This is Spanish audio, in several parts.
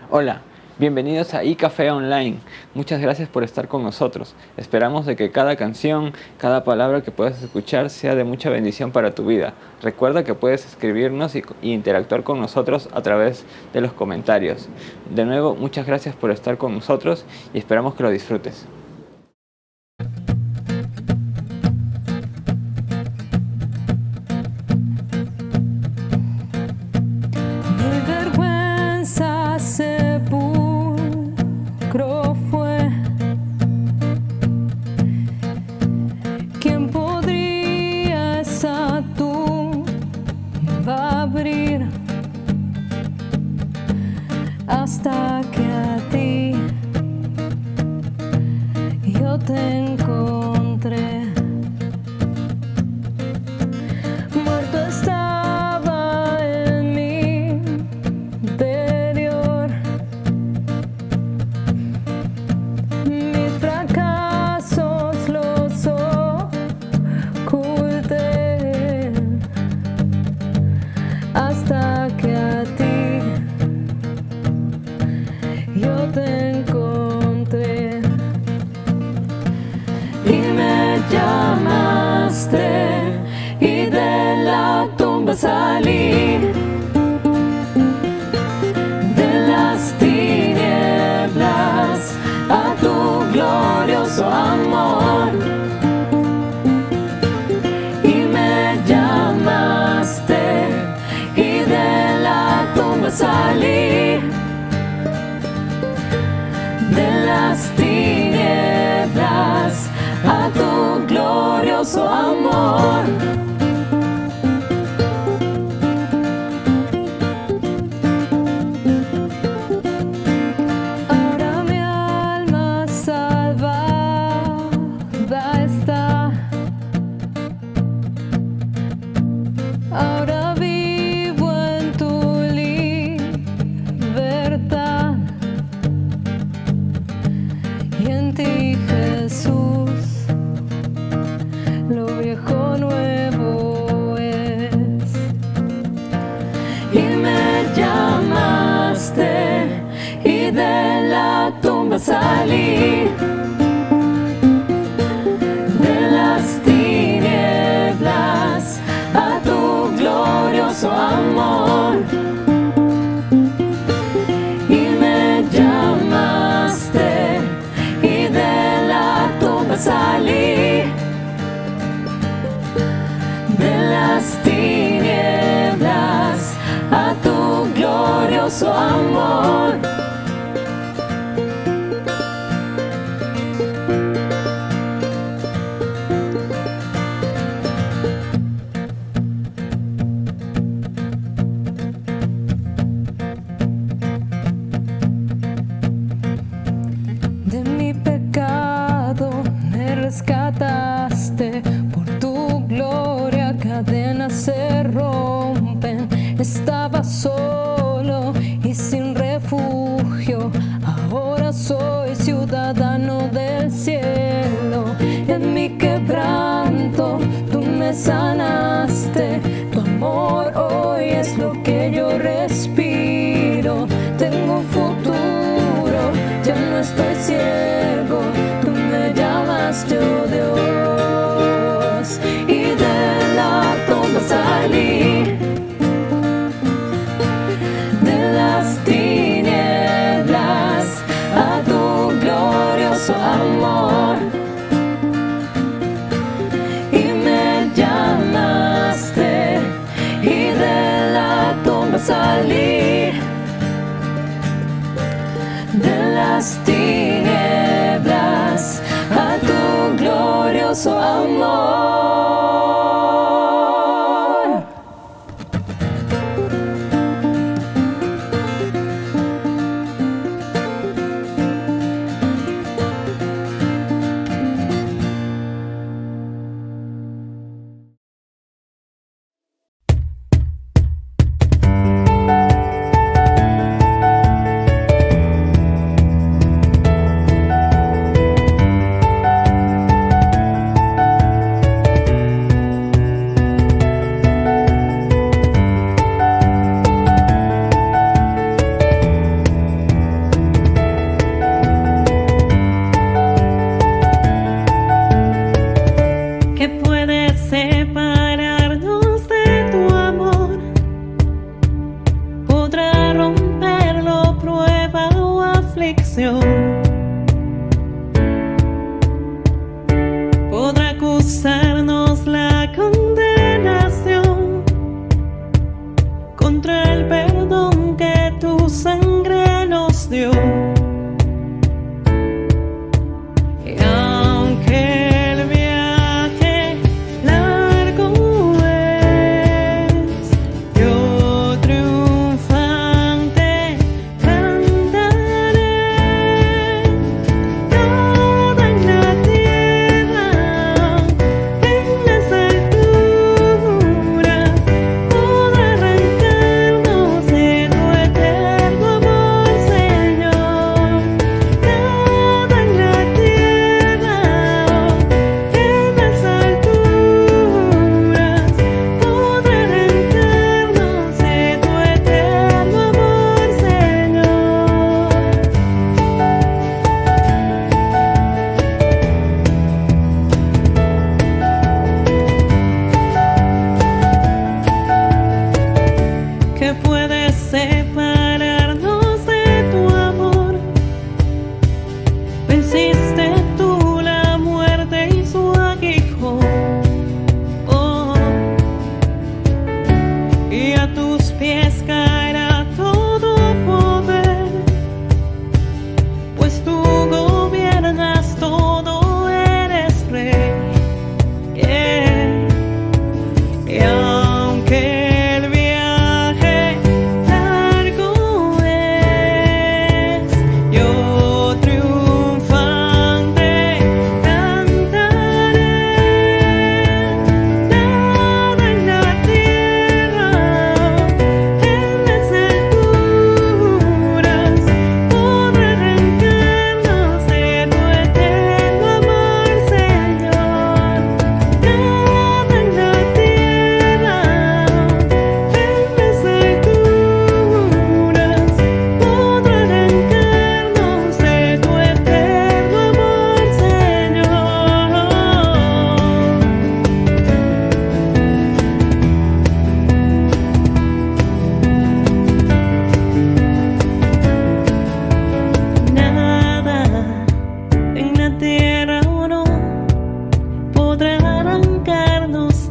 Hola, bienvenidos a iCafé Online. Muchas gracias por estar con nosotros. Esperamos de que cada canción, cada palabra que puedas escuchar sea de mucha bendición para tu vida. Recuerda que puedes escribirnos y interactuar con nosotros a través de los comentarios. De nuevo, muchas gracias por estar con nosotros y esperamos que lo disfrutes. Mi vergüenza sepulcro fue. ¿Quién podría esa tumba abrir? Hasta que a ti yo te encontré. Muerto estaba en mi interior. Mis fracasos los oculté. Hasta que a ti yo te encontré. Y me llamaste y de la tumba salí, de las tinieblas a tu glorioso amor. Y me llamaste y de la tumba salí, de las tinieblas a tu glorioso amor. Ahora mi alma salvada está. Ahora vivo en tu libertad. Y en ti, Jesús, lo viejo nuevo es. Y me llamaste y de la tumba salí, de las tinieblas a tu glorioso amor. Y me llamaste y de la tumba salí, de las tinieblas a tu glorioso amor. De mi pecado me rescataste, por tu gloria cadenas se rompen. Estaba solo y sin refugio, ahora soy ciudadano del cielo. En mi quebranto tú me sanaste, tu amor hoy es lo que yo respiro. Tengo futuro, ya no estoy ciego, tú me llamaste, oh Dios. Y de la tumba salí, de las tinieblas a tu glorioso amor. Y me llamaste nos dio. Y aunque el viaje largo es, yo triunfante cantaré. Todo en la tierra, en las alturas, todo arrancarnos de tu eterno amor, Señor. Todo en la tierra, en las alturas, todo arrancarnos de tu eterno amor, Señor. ¿Qué puede separarnos de tu amor? Venciste tú la muerte y su aguijón. Oh, y a tus pies caerá todo poder, pues tú gobiernas todo, eres rey. Yeah. Y aunque el viaje largo es, yo triunfante cantaré. Nada en la tierra, en las alturas, podrá arrancarnos de tu eterno amor, Señor. Nada en la tierra, en las alturas, podrá arrancarnos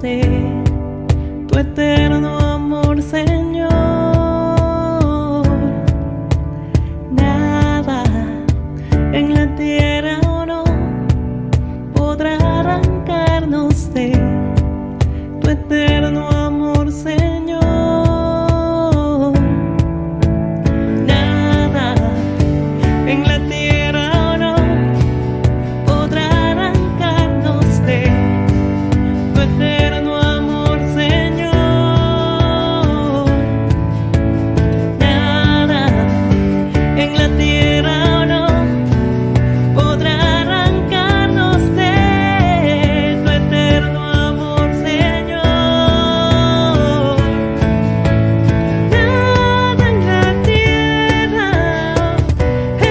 de tu eterno amor, Señor. Nada en la tierra o no podrá arrancarnos de tu eterno amor, Señor. Nada en la tierra o no podrá arrancarnos de tu eterno amor, Señor. Nada en la tierra o no podrá arrancarnos de tu eterno amor, Señor. Nada en la tierra o no podrá arrancarnos de tu eterno amor, Señor. Nada en la tierra,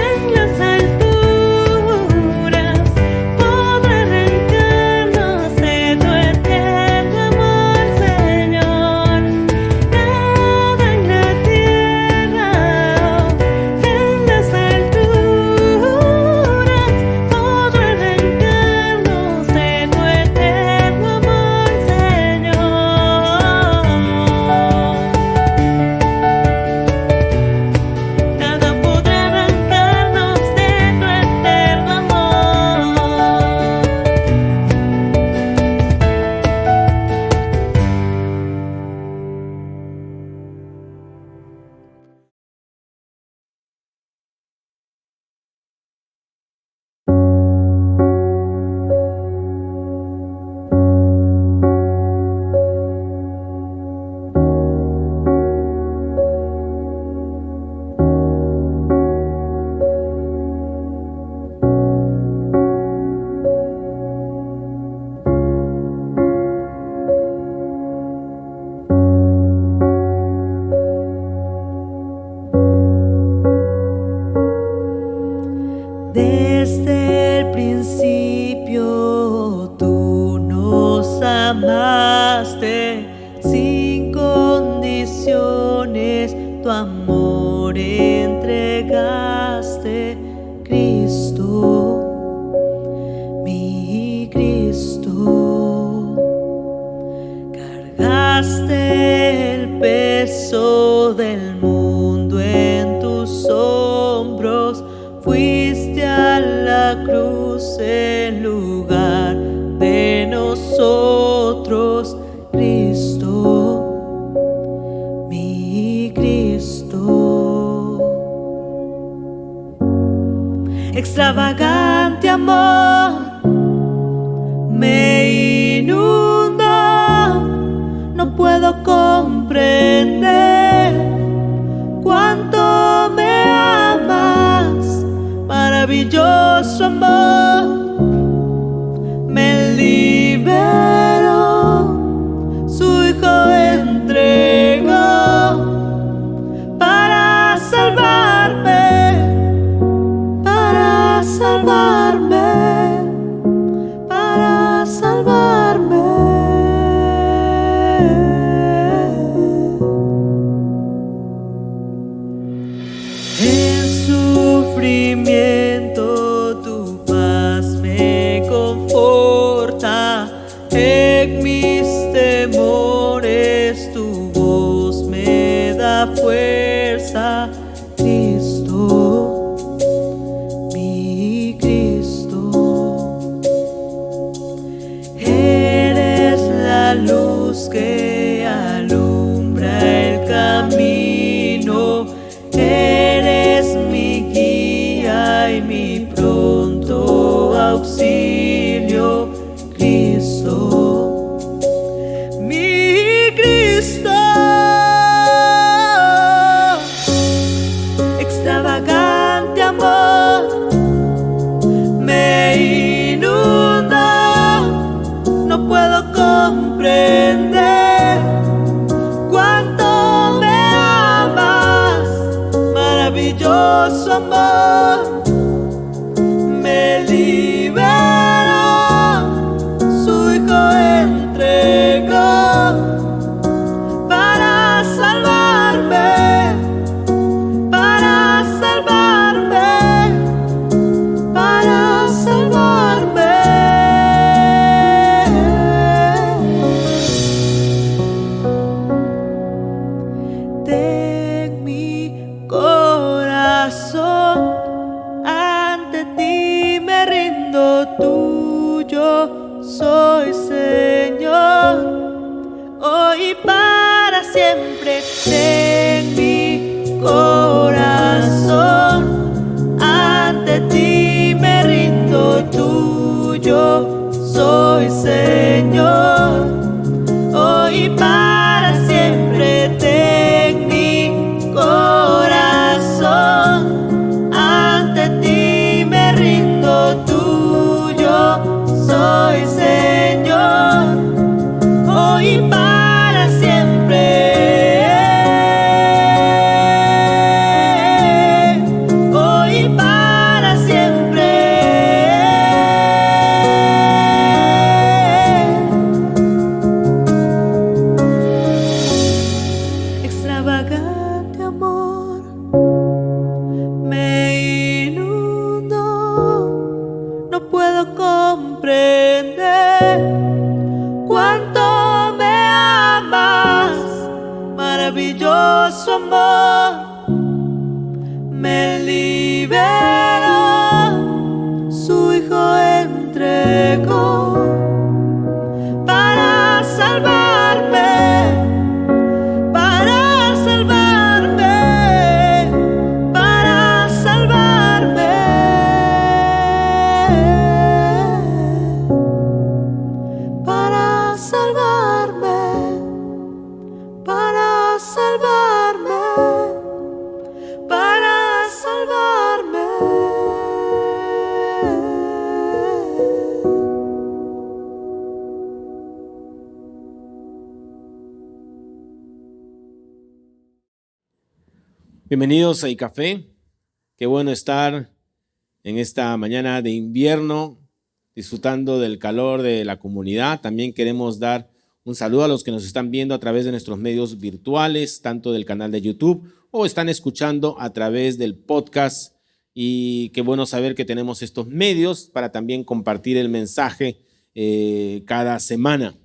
en las alturas, podrá arrancarnos de tu eterno amor, Señor. Nada en la tierra, en las alturas, podrá arrancarnos de tu eterno amor, Señor. Nada podrá arrancarnos de tu eterno Desde el principio tú nos amaste sin condiciones, tu amor entregaste, Cristo, mi Cristo. Cargaste el peso del mundo en tus hombros. extravagante amor me inunda. No puedo comprender cuánto me amas. Maravilloso amor me liberó. Su hijo entregó para salvarme, para salvarme, para salvarme. En sufrimiento tu paz me conforta, en mis temores tu voz me da fuerza. Cristo, mi Cristo, eres la luz que alumbra el camino, eres mi guía y mi pronto auxilio. Cristo, mi Cristo, extravagante amor me inunda. No puedo comprender cuánto me amas. Maravilloso amor me liberó. Su hijo entregó para salvarme, para salvarme, para salvarme. Ten mi corazón, ante ti me rindo, tuyo soy, Señor, hoy y para siempre. Ten mi corazón, ante ti me rindo, tuyo soy, Señor, hoy y para siempre. Ten mi corazón, ante ti me rindo, tuyo soy, Señor, hoy y para siempre. Hoy y para siempre. Extravagante amor me inundó. No puedo comprender cuánto me amas. Maravilloso amor me liberó. Su hijo entregó para salvarme, para salvarme, para salvarme, para salvarme, para salvarme, para salvarme. Bienvenidos a iCafé. Qué bueno estar en esta mañana de invierno, disfrutando del calor de la comunidad. También queremos dar un saludo a los que nos están viendo a través de nuestros medios virtuales, tanto del canal de YouTube o están escuchando a través del podcast. Y qué bueno saber que tenemos estos medios para también compartir el mensaje cada semana.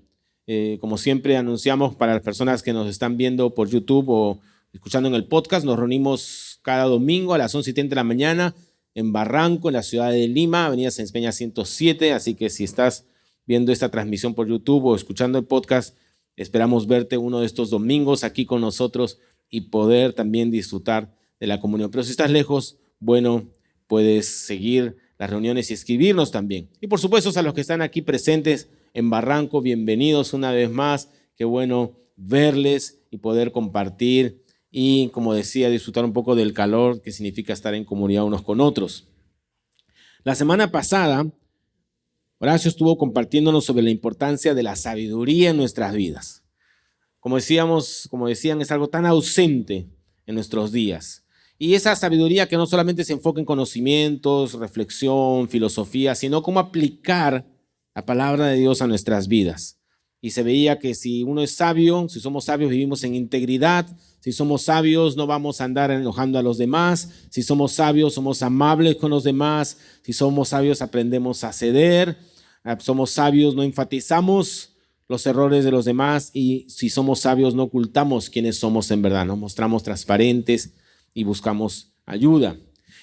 Como siempre anunciamos para las personas que nos están viendo por YouTube o escuchando en el podcast, nos reunimos cada domingo a las 11:30 de la mañana en Barranco, en la ciudad de Lima, avenida Sáenz Peña 107. Así que si estás viendo esta transmisión por YouTube o escuchando el podcast, esperamos verte uno de estos domingos aquí con nosotros y poder también disfrutar de la comunión. Pero si estás lejos, bueno, puedes seguir las reuniones y escribirnos también. Y por supuesto a los que están aquí presentes en Barranco, bienvenidos una vez más. Qué bueno verles y poder compartir y, como decía, disfrutar un poco del calor que significa estar en comunidad unos con otros. La semana pasada, Horacio estuvo compartiéndonos sobre la importancia de la sabiduría en nuestras vidas. Como decían, es algo tan ausente en nuestros días. Y esa sabiduría que no solamente se enfoca en conocimientos, reflexión, filosofía, sino cómo aplicar la palabra de Dios a nuestras vidas. Y se veía que si uno es sabio, si somos sabios, vivimos en integridad. Si somos sabios, no vamos a andar enojando a los demás. Si somos sabios, somos amables con los demás. Si somos sabios, aprendemos a ceder. Somos sabios, no enfatizamos los errores de los demás. Y si somos sabios, no ocultamos quiénes somos en verdad. Nos mostramos transparentes y buscamos ayuda.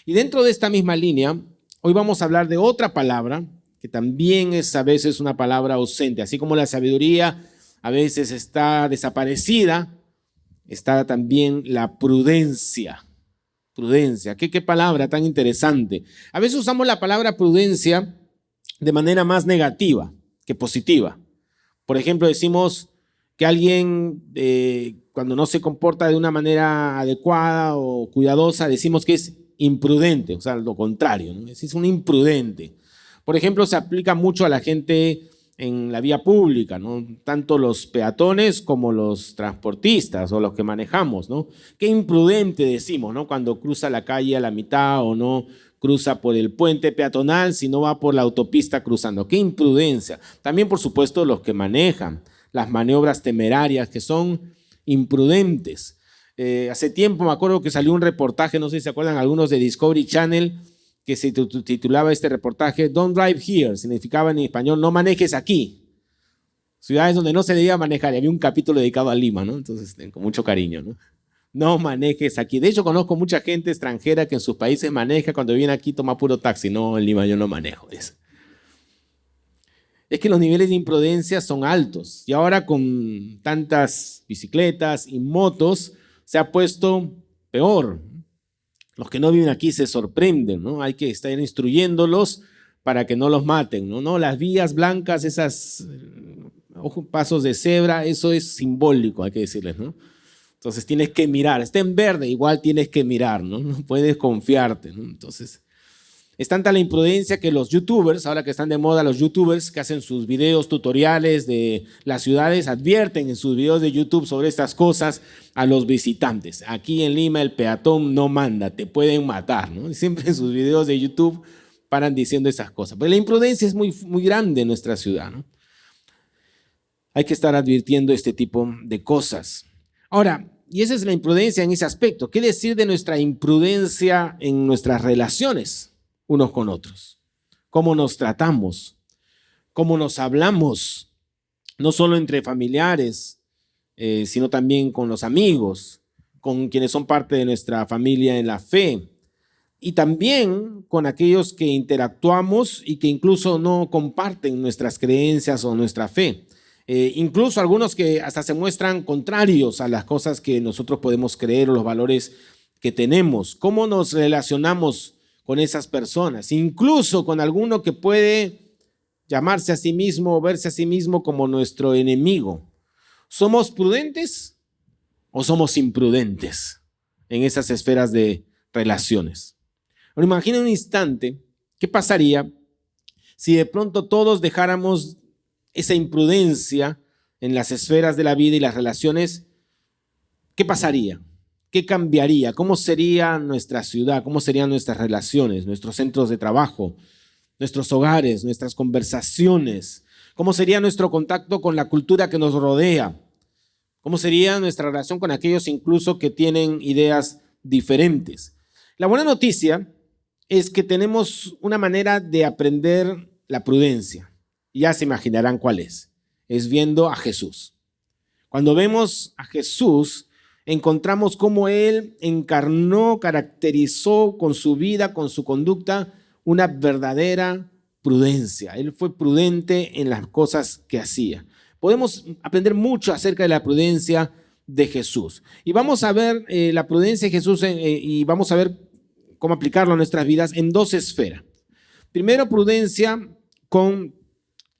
Y dentro de esta misma línea, hoy vamos a hablar de otra palabra que también es a veces una palabra ausente. Así como la sabiduría a veces está desaparecida, está también la prudencia. Prudencia, ¿qué palabra tan interesante? A veces usamos la palabra prudencia de manera más negativa que positiva. Por ejemplo, decimos que alguien cuando no se comporta de una manera adecuada o cuidadosa, decimos que es imprudente, o sea, lo contrario, ¿no? Es un imprudente. Por ejemplo, se aplica mucho a la gente en la vía pública, ¿no? Tanto los peatones como los transportistas o los que manejamos, ¿no? Qué imprudente decimos, ¿no? Cuando cruza la calle a la mitad o no cruza por el puente peatonal, sino va por la autopista cruzando. Qué imprudencia. También, por supuesto, los que manejan las maniobras temerarias que son imprudentes. Hace tiempo me acuerdo que salió un reportaje, no sé si se acuerdan algunos de Discovery Channel, que se titulaba este reportaje Don't Drive Here, significaba en español no manejes aquí. Ciudades donde no se debía manejar, y había un capítulo dedicado a Lima, ¿no? Entonces, con mucho cariño, ¿no? No manejes aquí. De hecho, conozco mucha gente extranjera que en sus países maneja, cuando viene aquí toma puro taxi. No, en Lima yo no manejo eso. Es que los niveles de imprudencia son altos. Y ahora con tantas bicicletas y motos se ha puesto peor. Los que no viven aquí se sorprenden, ¿no? Hay que estar instruyéndolos para que no los maten, ¿no? No, las vías blancas, esas pasos de cebra, eso es simbólico, hay que decirles, ¿no? Entonces tienes que mirar. Está en verde, igual tienes que mirar, ¿no? No puedes confiarte, ¿no? Entonces, es tanta la imprudencia que los youtubers, ahora que están de moda los youtubers que hacen sus videos tutoriales de las ciudades, advierten en sus videos de YouTube sobre estas cosas a los visitantes. Aquí en Lima el peatón no manda, te pueden matar, ¿no? Y siempre en sus videos de YouTube paran diciendo esas cosas. Pero la imprudencia es muy, muy grande en nuestra ciudad, ¿no? Hay que estar advirtiendo este tipo de cosas. Ahora, y esa es la imprudencia en ese aspecto. ¿Qué decir de nuestra imprudencia en nuestras relaciones unos con otros? ¿Cómo nos tratamos? ¿Cómo nos hablamos? No solo entre familiares, sino también con los amigos, con quienes son parte de nuestra familia en la fe. Y también con aquellos que interactuamos y que incluso no comparten nuestras creencias o nuestra fe. Incluso algunos que hasta se muestran contrarios a las cosas que nosotros podemos creer o los valores que tenemos. ¿Cómo nos relacionamos con esas personas? Incluso con alguno que puede llamarse a sí mismo o verse a sí mismo como nuestro enemigo. ¿Somos prudentes o somos imprudentes en esas esferas de relaciones? Ahora imagina un instante, ¿qué pasaría si de pronto todos dejáramos esa imprudencia en las esferas de la vida y las relaciones? ¿Qué pasaría? ¿Qué cambiaría? ¿Cómo sería nuestra ciudad? ¿Cómo serían nuestras relaciones, nuestros centros de trabajo, nuestros hogares, nuestras conversaciones? ¿Cómo sería nuestro contacto con la cultura que nos rodea? ¿Cómo sería nuestra relación con aquellos incluso que tienen ideas diferentes? La buena noticia es que tenemos una manera de aprender la prudencia. Ya se imaginarán cuál es. Es viendo a Jesús. Cuando vemos a Jesús, encontramos cómo Él encarnó, caracterizó con su vida, con su conducta, una verdadera prudencia. Él fue prudente en las cosas que hacía. Podemos aprender mucho acerca de la prudencia de Jesús. Y vamos a ver la prudencia de Jesús y vamos a ver cómo aplicarlo a nuestras vidas en dos esferas. Primero, prudencia con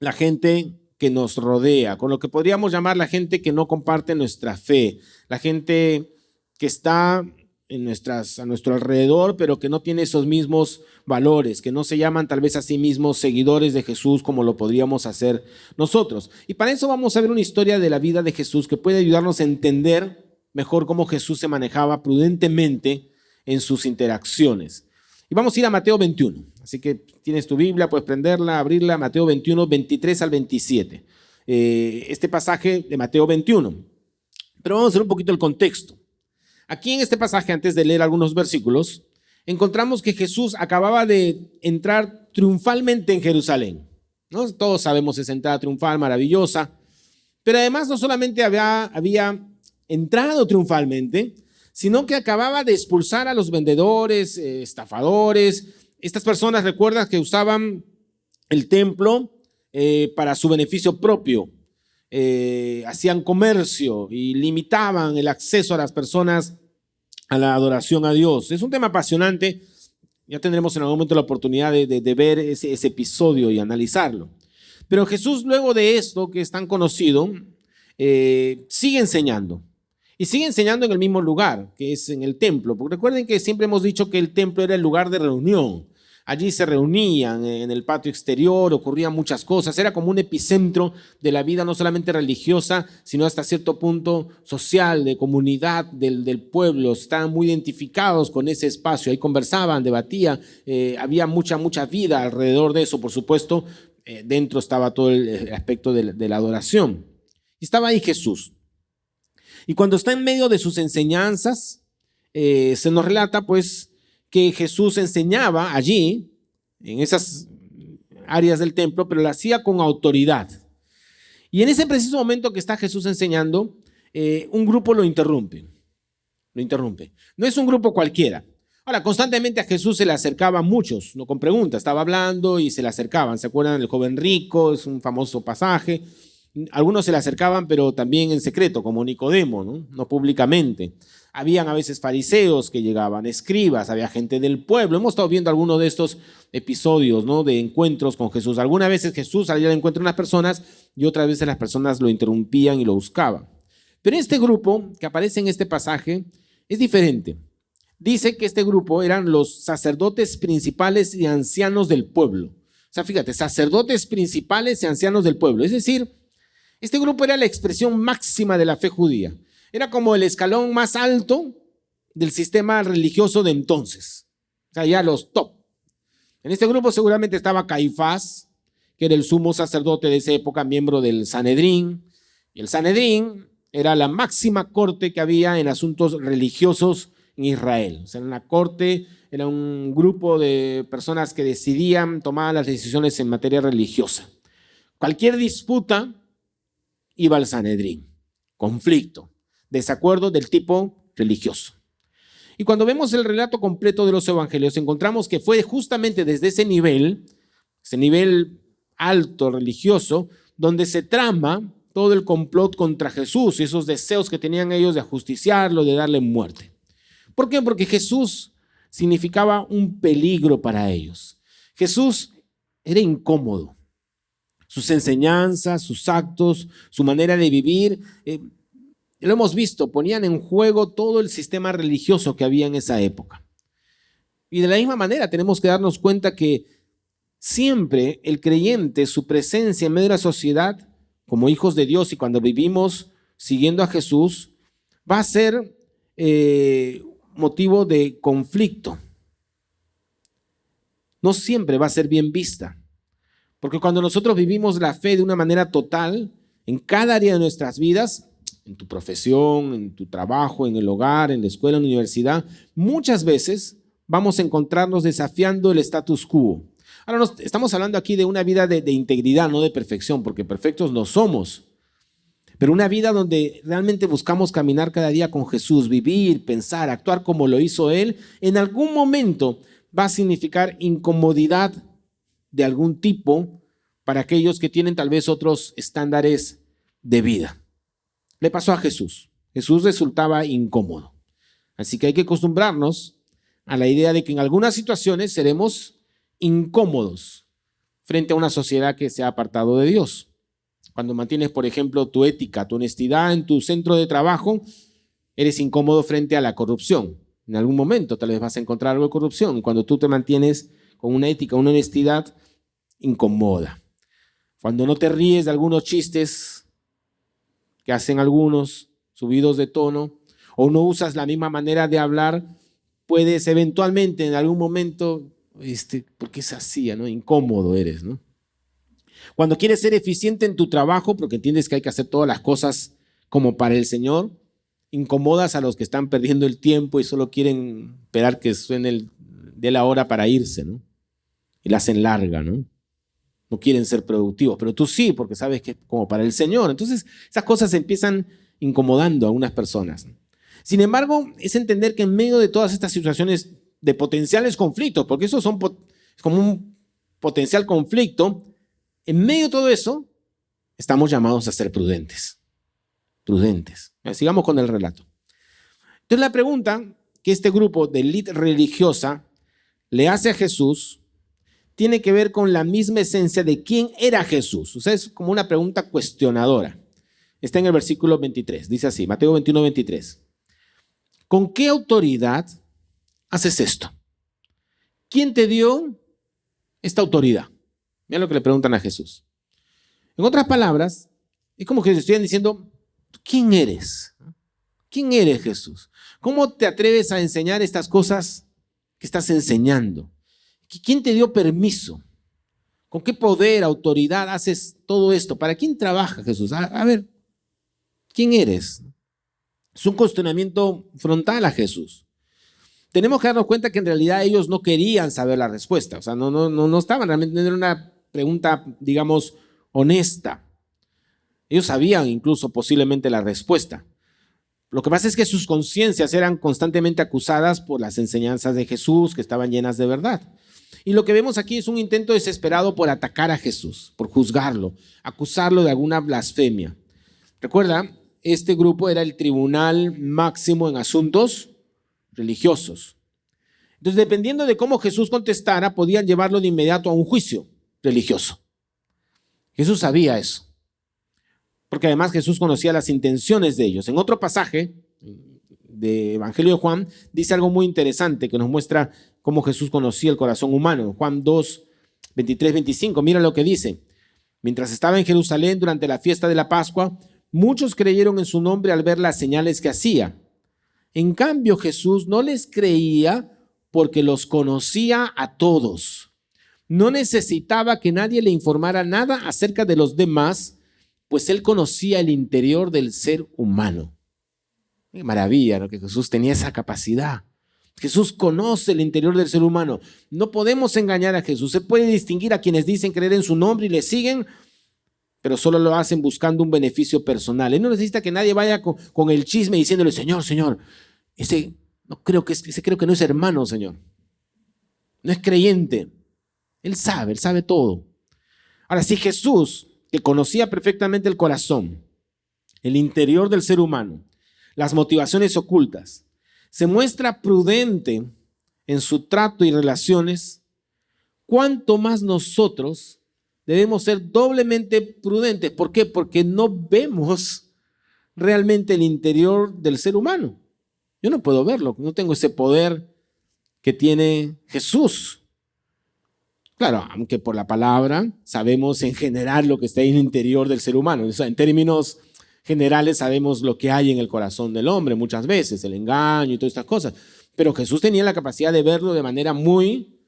la gente que nos rodea, con lo que podríamos llamar la gente que no comparte nuestra fe, la gente que está a nuestro alrededor, pero que no tiene esos mismos valores, que no se llaman tal vez a sí mismos seguidores de Jesús como lo podríamos hacer nosotros. Y para eso vamos a ver una historia de la vida de Jesús que puede ayudarnos a entender mejor cómo Jesús se manejaba prudentemente en sus interacciones. Y vamos a ir a Mateo 21. Así que tienes tu Biblia, puedes prenderla, abrirla, Mateo 21, 23 al 27. Este pasaje de Mateo 21. Pero vamos a hacer un poquito el contexto. Aquí en este pasaje, antes de leer algunos versículos, encontramos que Jesús acababa de entrar triunfalmente en Jerusalén, ¿no? Todos sabemos esa entrada triunfal, maravillosa. Pero además no solamente había entrado triunfalmente, sino que acababa de expulsar a los vendedores, estafadores. Estas personas, recuerdas que usaban el templo para su beneficio propio. Hacían comercio y limitaban el acceso a las personas a la adoración a Dios. Es un tema apasionante. Ya tendremos en algún momento la oportunidad de ver ese episodio y analizarlo. Pero Jesús, luego de esto que es tan conocido, sigue enseñando. Y sigue enseñando en el mismo lugar, que es en el templo. Porque recuerden que siempre hemos dicho que el templo era el lugar de reunión. Allí se reunían en el patio exterior, ocurrían muchas cosas. Era como un epicentro de la vida, no solamente religiosa, sino hasta cierto punto social, de comunidad del pueblo. Estaban muy identificados con ese espacio. Ahí conversaban, debatían. Había mucha vida alrededor de eso. Por supuesto, dentro estaba todo el aspecto de la adoración. Y estaba ahí Jesús. Y cuando está en medio de sus enseñanzas, se nos relata pues que Jesús enseñaba allí, en esas áreas del templo, pero lo hacía con autoridad. Y en ese preciso momento que está Jesús enseñando, un grupo lo interrumpe. No es un grupo cualquiera. Ahora, constantemente a Jesús se le acercaban muchos, no con preguntas, estaba hablando y se le acercaban. ¿Se acuerdan del joven rico? Es un famoso pasaje. Algunos se le acercaban, pero también en secreto, como Nicodemo, no públicamente. Habían a veces fariseos que llegaban, escribas, había gente del pueblo. Hemos estado viendo algunos de estos episodios, ¿no? De encuentros con Jesús. Algunas veces Jesús salía al encuentro de unas personas y otras veces las personas lo interrumpían y lo buscaban. Pero este grupo que aparece en este pasaje es diferente. Dice que este grupo eran los sacerdotes principales y ancianos del pueblo. O sea, fíjate, sacerdotes principales y ancianos del pueblo. Es decir, este grupo era la expresión máxima de la fe judía. Era como el escalón más alto del sistema religioso de entonces. O sea, ya los top. En este grupo seguramente estaba Caifás, que era el sumo sacerdote de esa época, miembro del Sanedrín. Y el Sanedrín era la máxima corte que había en asuntos religiosos en Israel. O sea, en la corte era un grupo de personas que decidían, tomaban las decisiones en materia religiosa. Cualquier disputa iba al Sanedrín. Conflicto. Desacuerdo del tipo religioso. Y cuando vemos el relato completo de los evangelios, encontramos que fue justamente desde ese nivel alto religioso, donde se trama todo el complot contra Jesús y esos deseos que tenían ellos de ajusticiarlo, de darle muerte. ¿Por qué? Porque Jesús significaba un peligro para ellos. Jesús era incómodo. Sus enseñanzas, sus actos, su manera de vivir, lo hemos visto, ponían en juego todo el sistema religioso que había en esa época. Y de la misma manera tenemos que darnos cuenta que siempre el creyente, su presencia en medio de la sociedad, como hijos de Dios y cuando vivimos siguiendo a Jesús, va a ser motivo de conflicto. No siempre va a ser bien vista. Porque cuando nosotros vivimos la fe de una manera total, en cada área de nuestras vidas, en tu profesión, en tu trabajo, en el hogar, en la escuela, en la universidad, muchas veces vamos a encontrarnos desafiando el status quo. Ahora estamos hablando aquí de una vida de integridad, no de perfección, porque perfectos no somos. Pero una vida donde realmente buscamos caminar cada día con Jesús, vivir, pensar, actuar como lo hizo Él, en algún momento va a significar incomodidad de algún tipo para aquellos que tienen tal vez otros estándares de vida. Le pasó a Jesús. Jesús resultaba incómodo. Así que hay que acostumbrarnos a la idea de que en algunas situaciones seremos incómodos frente a una sociedad que se ha apartado de Dios. Cuando mantienes, por ejemplo, tu ética, tu honestidad en tu centro de trabajo, eres incómodo frente a la corrupción. En algún momento tal vez vas a encontrar algo de corrupción. Cuando tú te mantienes con una ética, una honestidad, incomoda. Cuando no te ríes de algunos chistes que hacen algunos, subidos de tono, o no usas la misma manera de hablar, puedes eventualmente en algún momento, porque es así, ¿no? Incómodo eres, ¿no? Cuando quieres ser eficiente en tu trabajo, porque entiendes que hay que hacer todas las cosas como para el Señor, incomodas a los que están perdiendo el tiempo y solo quieren esperar que suene de la hora para irse, ¿no? Y la hacen larga, ¿no? No quieren ser productivos, pero tú sí, porque sabes que es como para el Señor. Entonces, esas cosas empiezan incomodando a algunas personas. Sin embargo, es entender que en medio de todas estas situaciones de potenciales conflictos, porque eso es como un potencial conflicto, en medio de todo eso, estamos llamados a ser prudentes. Prudentes. Sigamos con el relato. Entonces, la pregunta que este grupo de élite religiosa le hace a Jesús tiene que ver con la misma esencia de quién era Jesús. O sea, es como una pregunta cuestionadora. Está en el versículo 23. Dice así, Mateo 21, 23. ¿Con qué autoridad haces esto? ¿Quién te dio esta autoridad? Mira lo que le preguntan a Jesús. En otras palabras, es como que le estuvieran diciendo, ¿quién eres? ¿Quién eres, Jesús? ¿Cómo te atreves a enseñar estas cosas que estás enseñando? ¿Quién te dio permiso? ¿Con qué poder, autoridad haces todo esto? ¿Para quién trabaja, Jesús? A ver, ¿quién eres? Es un cuestionamiento frontal a Jesús. Tenemos que darnos cuenta que en realidad ellos no querían saber la respuesta. O sea, no estaban realmente en una pregunta, digamos, honesta. Ellos sabían incluso posiblemente la respuesta. Lo que pasa es que sus conciencias eran constantemente acusadas por las enseñanzas de Jesús, que estaban llenas de verdad. Y lo que vemos aquí es un intento desesperado por atacar a Jesús, por juzgarlo, acusarlo de alguna blasfemia. Recuerda, este grupo era el tribunal máximo en asuntos religiosos. Entonces, dependiendo de cómo Jesús contestara, podían llevarlo de inmediato a un juicio religioso. Jesús sabía eso, porque además Jesús conocía las intenciones de ellos. En otro pasaje de Evangelio de Juan, dice algo muy interesante que nos muestra cómo Jesús conocía el corazón humano. Juan 2, 23, 25, mira lo que dice. Mientras estaba en Jerusalén durante la fiesta de la Pascua, muchos creyeron en su nombre al ver las señales que hacía. En cambio, Jesús no les creía porque los conocía a todos. No necesitaba que nadie le informara nada acerca de los demás, pues él conocía el interior del ser humano. Qué maravilla, ¿no? Que Jesús tenía esa capacidad. Jesús conoce el interior del ser humano. No podemos engañar a Jesús. Se puede distinguir a quienes dicen creer en su nombre y le siguen, pero solo lo hacen buscando un beneficio personal. Él no necesita que nadie vaya con el chisme diciéndole, Señor, ese creo que no es hermano, Señor. No es creyente. Él sabe todo. Ahora, si Jesús, que conocía perfectamente el corazón, el interior del ser humano, las motivaciones ocultas, se muestra prudente en su trato y relaciones, ¿cuánto más nosotros debemos ser doblemente prudentes? ¿Por qué? Porque no vemos realmente el interior del ser humano. Yo no puedo verlo, no tengo ese poder que tiene Jesús. Claro, aunque por la palabra sabemos en general lo que está en el interior del ser humano. O sea, en términos generales sabemos lo que hay en el corazón del hombre muchas veces, el engaño y todas estas cosas. Pero Jesús tenía la capacidad de verlo de manera muy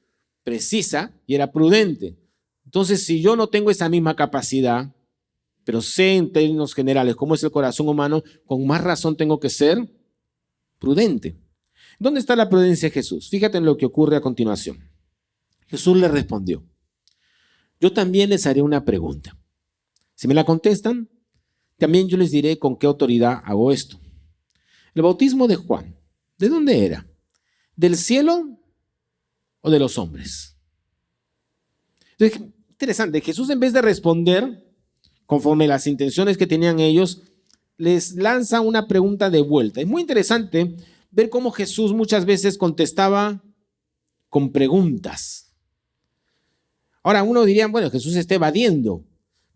precisa y era prudente. Entonces, si yo no tengo esa misma capacidad, pero sé en términos generales cómo es el corazón humano, con más razón tengo que ser prudente. ¿Dónde está la prudencia de Jesús? Fíjate en lo que ocurre a continuación. Jesús le respondió, yo también les haré una pregunta. Si me la contestan, también yo les diré con qué autoridad hago esto. El bautismo de Juan, ¿de dónde era? ¿Del cielo o de los hombres? Entonces, interesante, Jesús en vez de responder conforme las intenciones que tenían ellos, les lanza una pregunta de vuelta. Es muy interesante ver cómo Jesús muchas veces contestaba con preguntas. Ahora, uno diría, bueno, Jesús está evadiendo.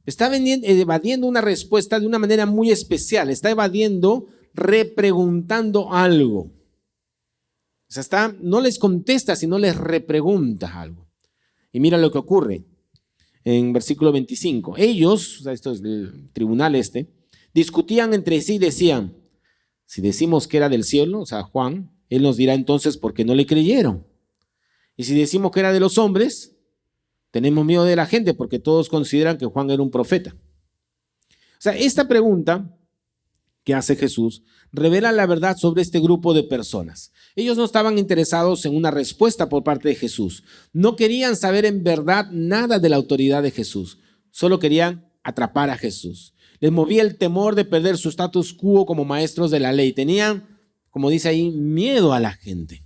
Está evadiendo una respuesta de una manera muy especial. Está evadiendo, repreguntando algo. O sea, no les contesta, sino les repregunta algo. Y mira lo que ocurre en versículo 25. Ellos, o sea, esto es el tribunal discutían entre sí y decían, si decimos que era del cielo, o sea, Juan, él nos dirá entonces por qué no le creyeron. Y si decimos que era de los hombres, tenemos miedo de la gente porque todos consideran que Juan era un profeta. O sea, esta pregunta que hace Jesús revela la verdad sobre este grupo de personas. Ellos no estaban interesados en una respuesta por parte de Jesús. No querían saber en verdad nada de la autoridad de Jesús. Solo querían atrapar a Jesús. Les movía el temor de perder su status quo como maestros de la ley. Tenían, como dice ahí, miedo a la gente.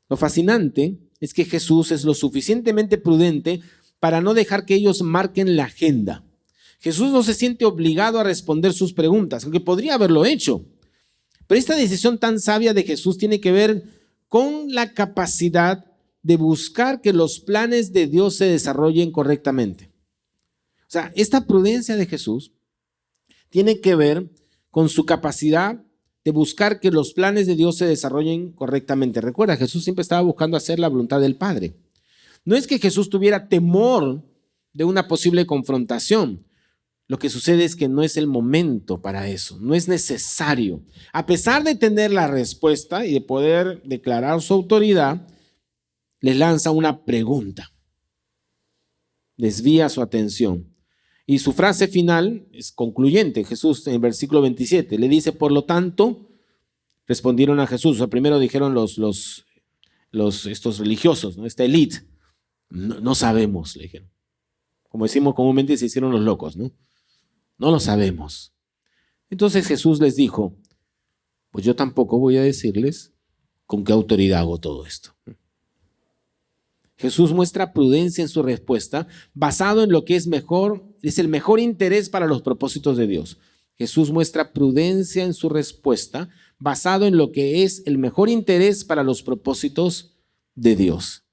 Lo fascinante es que Jesús es lo suficientemente prudente para no dejar que ellos marquen la agenda. Jesús no se siente obligado a responder sus preguntas, aunque podría haberlo hecho. Pero esta decisión tan sabia de Jesús tiene que ver con la capacidad de buscar que los planes de Dios se desarrollen correctamente. O sea, esta prudencia de Jesús tiene que ver con su capacidad de buscar que los planes de Dios se desarrollen correctamente. Recuerda, Jesús siempre estaba buscando hacer la voluntad del Padre. No es que Jesús tuviera temor de una posible confrontación. Lo que sucede es que no es el momento para eso, no es necesario. A pesar de tener la respuesta y de poder declarar su autoridad, les lanza una pregunta. Desvía su atención. Y su frase final es concluyente. Jesús en el versículo 27 le dice, por lo tanto, respondieron a Jesús. O sea, primero dijeron estos religiosos, ¿no? Esta élite. No sabemos, le dijeron. Como decimos comúnmente, se hicieron los locos, ¿no? No lo sabemos. Entonces Jesús les dijo, pues yo tampoco voy a decirles con qué autoridad hago todo esto. Jesús muestra prudencia en su respuesta, basado en lo que es el mejor interés para los propósitos de Dios. Jesús muestra prudencia en su respuesta, basado en lo que es el mejor interés para los propósitos de Dios.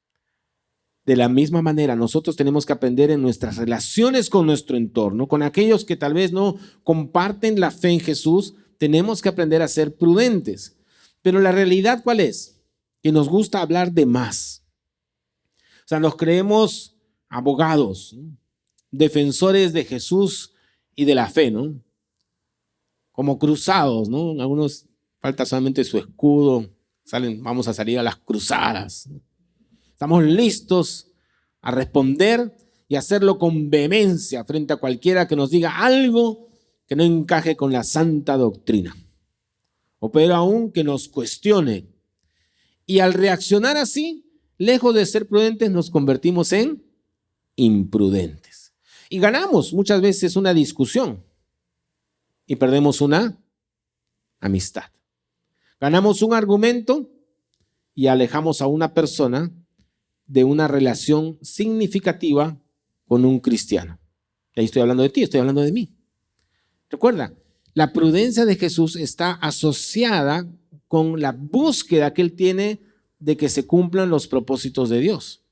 De la misma manera, nosotros tenemos que aprender en nuestras relaciones con nuestro entorno, con aquellos que tal vez no comparten la fe en Jesús, tenemos que aprender a ser prudentes. Pero la realidad, ¿cuál es? Que nos gusta hablar de más. O sea, nos creemos abogados, ¿no? Defensores de Jesús y de la fe, ¿no? Como cruzados, ¿no? Algunos falta solamente su escudo, vamos a salir a las cruzadas, ¿no? Estamos listos a responder y hacerlo con vehemencia frente a cualquiera que nos diga algo que no encaje con la santa doctrina. O peor aún, que nos cuestione. Y al reaccionar así, lejos de ser prudentes, nos convertimos en imprudentes. Y ganamos muchas veces una discusión y perdemos una amistad. Ganamos un argumento y alejamos a una persona de una relación significativa con un cristiano. Ahí estoy hablando de ti, estoy hablando de mí. Recuerda, la prudencia de Jesús está asociada con la búsqueda que él tiene de que se cumplan los propósitos de Dios.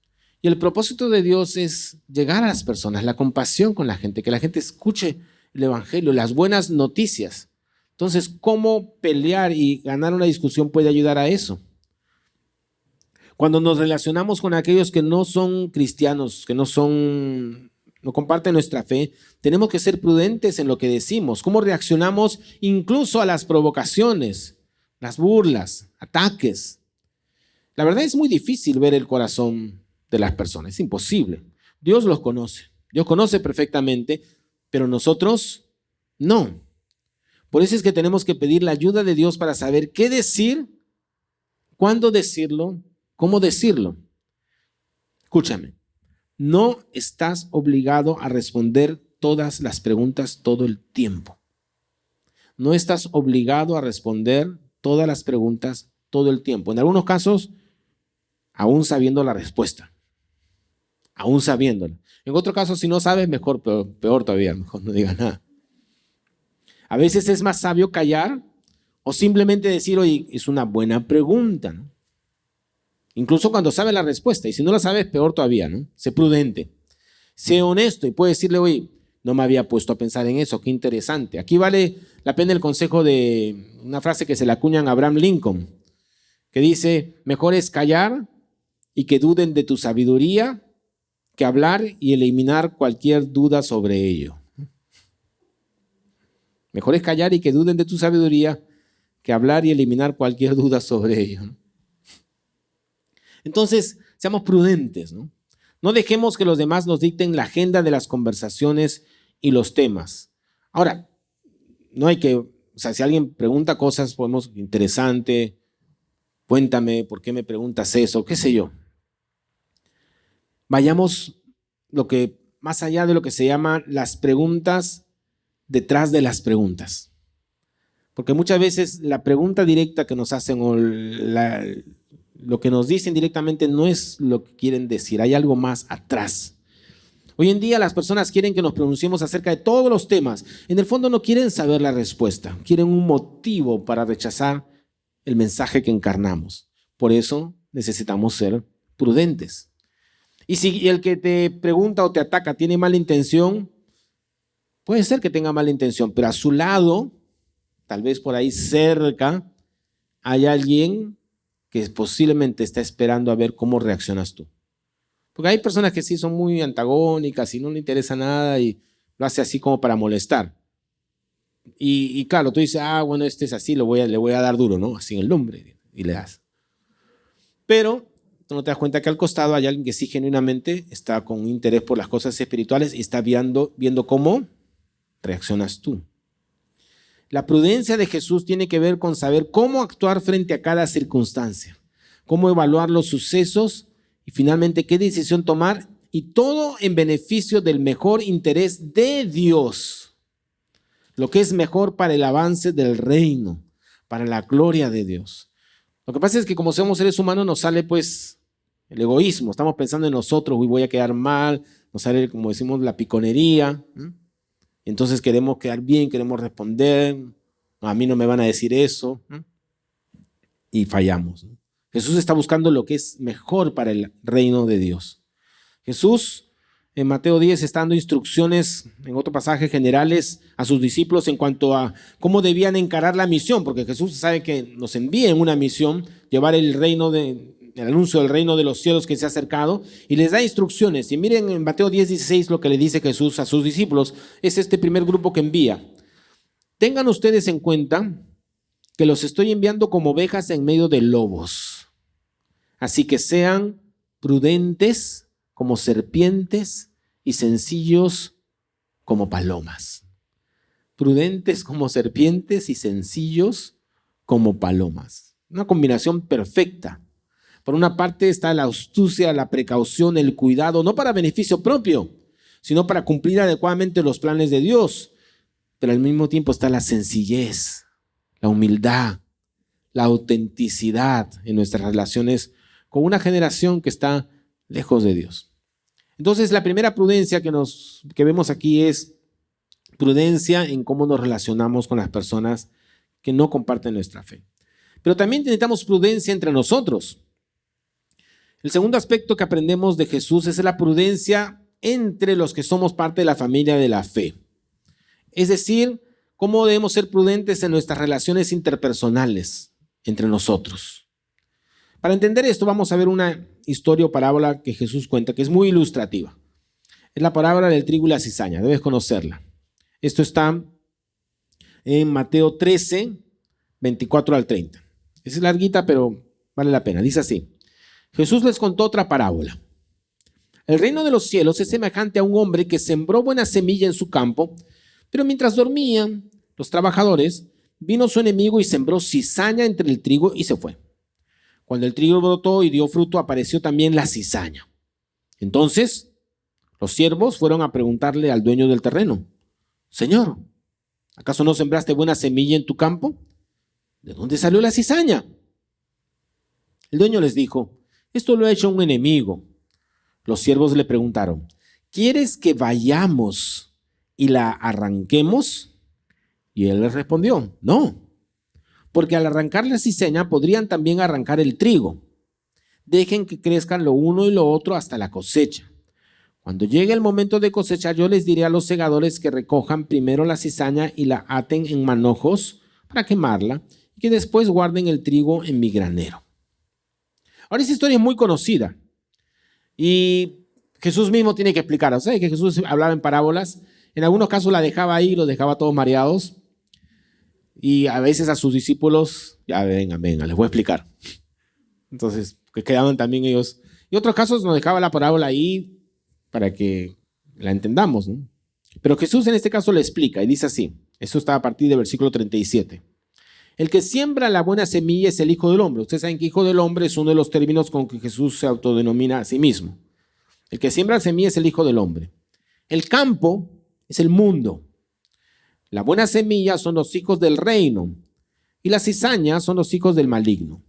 Y el propósito de Dios es llegar a las personas, la compasión con la gente, que la gente escuche el evangelio, las buenas noticias. Entonces, ¿cómo pelear y ganar una discusión puede ayudar a eso? Cuando nos relacionamos con aquellos que no son cristianos, que no comparten nuestra fe, tenemos que ser prudentes en lo que decimos, cómo reaccionamos incluso a las provocaciones, las burlas, ataques. La verdad es muy difícil ver el corazón de las personas, es imposible. Dios los conoce, Dios conoce perfectamente, pero nosotros no. Por eso es que tenemos que pedir la ayuda de Dios para saber qué decir, cuándo decirlo, cómo decirlo. Escúchame, no estás obligado a responder todas las preguntas todo el tiempo. No estás obligado a responder todas las preguntas todo el tiempo. En algunos casos, aún sabiendo la respuesta. Aún sabiéndola. En otro caso, si no sabes, mejor, peor todavía, mejor no digas nada. A veces es más sabio callar o simplemente decir, oye, es una buena pregunta, ¿no? incluso cuando sabe la respuesta. Y si no la sabes, peor todavía, ¿no? Sé prudente, sé honesto y puedes decirle, oye, no me había puesto a pensar en eso, qué interesante. Aquí vale la pena el consejo de una frase que se le acuñan a Abraham Lincoln, que dice, mejor es callar y que duden de tu sabiduría que hablar y eliminar cualquier duda sobre ello. Mejor es callar y que duden de tu sabiduría que hablar y eliminar cualquier duda sobre ello. Entonces, seamos prudentes, ¿no? No dejemos que los demás nos dicten la agenda de las conversaciones y los temas. Ahora, no hay que, o sea, si alguien pregunta cosas, podemos, interesante, cuéntame, ¿por qué me preguntas eso? ¿Qué sé yo? Vayamos más allá de lo que se llama las preguntas detrás de las preguntas. Porque muchas veces la pregunta directa que nos hacen o lo que nos dicen directamente no es lo que quieren decir, hay algo más atrás. Hoy en día las personas quieren que nos pronunciemos acerca de todos los temas. En el fondo no quieren saber la respuesta, quieren un motivo para rechazar el mensaje que encarnamos. Por eso necesitamos ser prudentes. Y si el que te pregunta o te ataca tiene mala intención, puede ser que tenga mala intención, pero a su lado, tal vez por ahí cerca, hay alguien que posiblemente está esperando a ver cómo reaccionas tú. Porque hay personas que sí son muy antagónicas y no le interesa nada y lo hace así como para molestar. Y claro, tú dices, bueno, este es así, le voy a dar duro, ¿no? Así en el nombre, y le das. Pero tú no te das cuenta que al costado hay alguien que sí genuinamente está con interés por las cosas espirituales y está viendo cómo reaccionas tú. La prudencia de Jesús tiene que ver con saber cómo actuar frente a cada circunstancia, cómo evaluar los sucesos y finalmente qué decisión tomar, y todo en beneficio del mejor interés de Dios, lo que es mejor para el avance del reino, para la gloria de Dios. Lo que pasa es que como somos seres humanos nos sale pues el egoísmo, estamos pensando en nosotros, voy a quedar mal, nos sale, como decimos, la piconería. Entonces queremos quedar bien, queremos responder, a mí no me van a decir eso, y fallamos. Jesús está buscando lo que es mejor para el reino de Dios. Jesús en Mateo 10 está dando instrucciones, en otro pasaje, generales a sus discípulos en cuanto a cómo debían encarar la misión, porque Jesús sabe que nos envía en una misión, llevar el anuncio del reino de los cielos que se ha acercado, y les da instrucciones. Y miren en Mateo 10:16 lo que le dice Jesús a sus discípulos. Es este primer grupo que envía. Tengan ustedes en cuenta que los estoy enviando como ovejas en medio de lobos. Así que sean prudentes como serpientes y sencillos como palomas. Prudentes como serpientes y sencillos como palomas. Una combinación perfecta. Por una parte está la astucia, la precaución, el cuidado, no para beneficio propio, sino para cumplir adecuadamente los planes de Dios. Pero al mismo tiempo está la sencillez, la humildad, la autenticidad en nuestras relaciones con una generación que está lejos de Dios. Entonces, la primera prudencia que vemos aquí es prudencia en cómo nos relacionamos con las personas que no comparten nuestra fe. Pero también necesitamos prudencia entre nosotros. El segundo aspecto que aprendemos de Jesús es la prudencia entre los que somos parte de la familia de la fe. Es decir, cómo debemos ser prudentes en nuestras relaciones interpersonales entre nosotros. Para entender esto, vamos a ver una historia o parábola que Jesús cuenta, que es muy ilustrativa. Es la parábola del trigo y la cizaña, debes conocerla. Esto está en Mateo 13, 24 al 30. Es larguita, pero vale la pena. Dice así: Jesús les contó otra parábola. El reino de los cielos es semejante a un hombre que sembró buena semilla en su campo, pero mientras dormían los trabajadores, vino su enemigo y sembró cizaña entre el trigo y se fue. Cuando el trigo brotó y dio fruto, apareció también la cizaña. Entonces, los siervos fueron a preguntarle al dueño del terreno: Señor, ¿acaso no sembraste buena semilla en tu campo? ¿De dónde salió la cizaña? El dueño les dijo: esto lo ha hecho un enemigo. Los siervos le preguntaron: ¿quieres que vayamos y la arranquemos? Y él les respondió: no, porque al arrancar la cizaña podrían también arrancar el trigo. Dejen que crezcan lo uno y lo otro hasta la cosecha. Cuando llegue el momento de cosechar, yo les diré a los segadores que recojan primero la cizaña y la aten en manojos para quemarla, y que después guarden el trigo en mi granero. Ahora, esta historia es muy conocida y Jesús mismo tiene que explicar. O sea, que Jesús hablaba en parábolas. En algunos casos la dejaba ahí, los dejaba todos mareados. Y a veces a sus discípulos, ya vengan, les voy a explicar. Entonces, que quedaban también ellos. Y otros casos nos dejaba la parábola ahí para que la entendamos, ¿no? Pero Jesús en este caso le explica y dice así. Esto está a partir del versículo 37. El que siembra la buena semilla es el Hijo del Hombre. Ustedes saben que Hijo del Hombre es uno de los términos con que Jesús se autodenomina a sí mismo. El que siembra la semilla es el Hijo del Hombre. El campo es el mundo. La buena semilla son los hijos del reino y la cizaña son los hijos del maligno.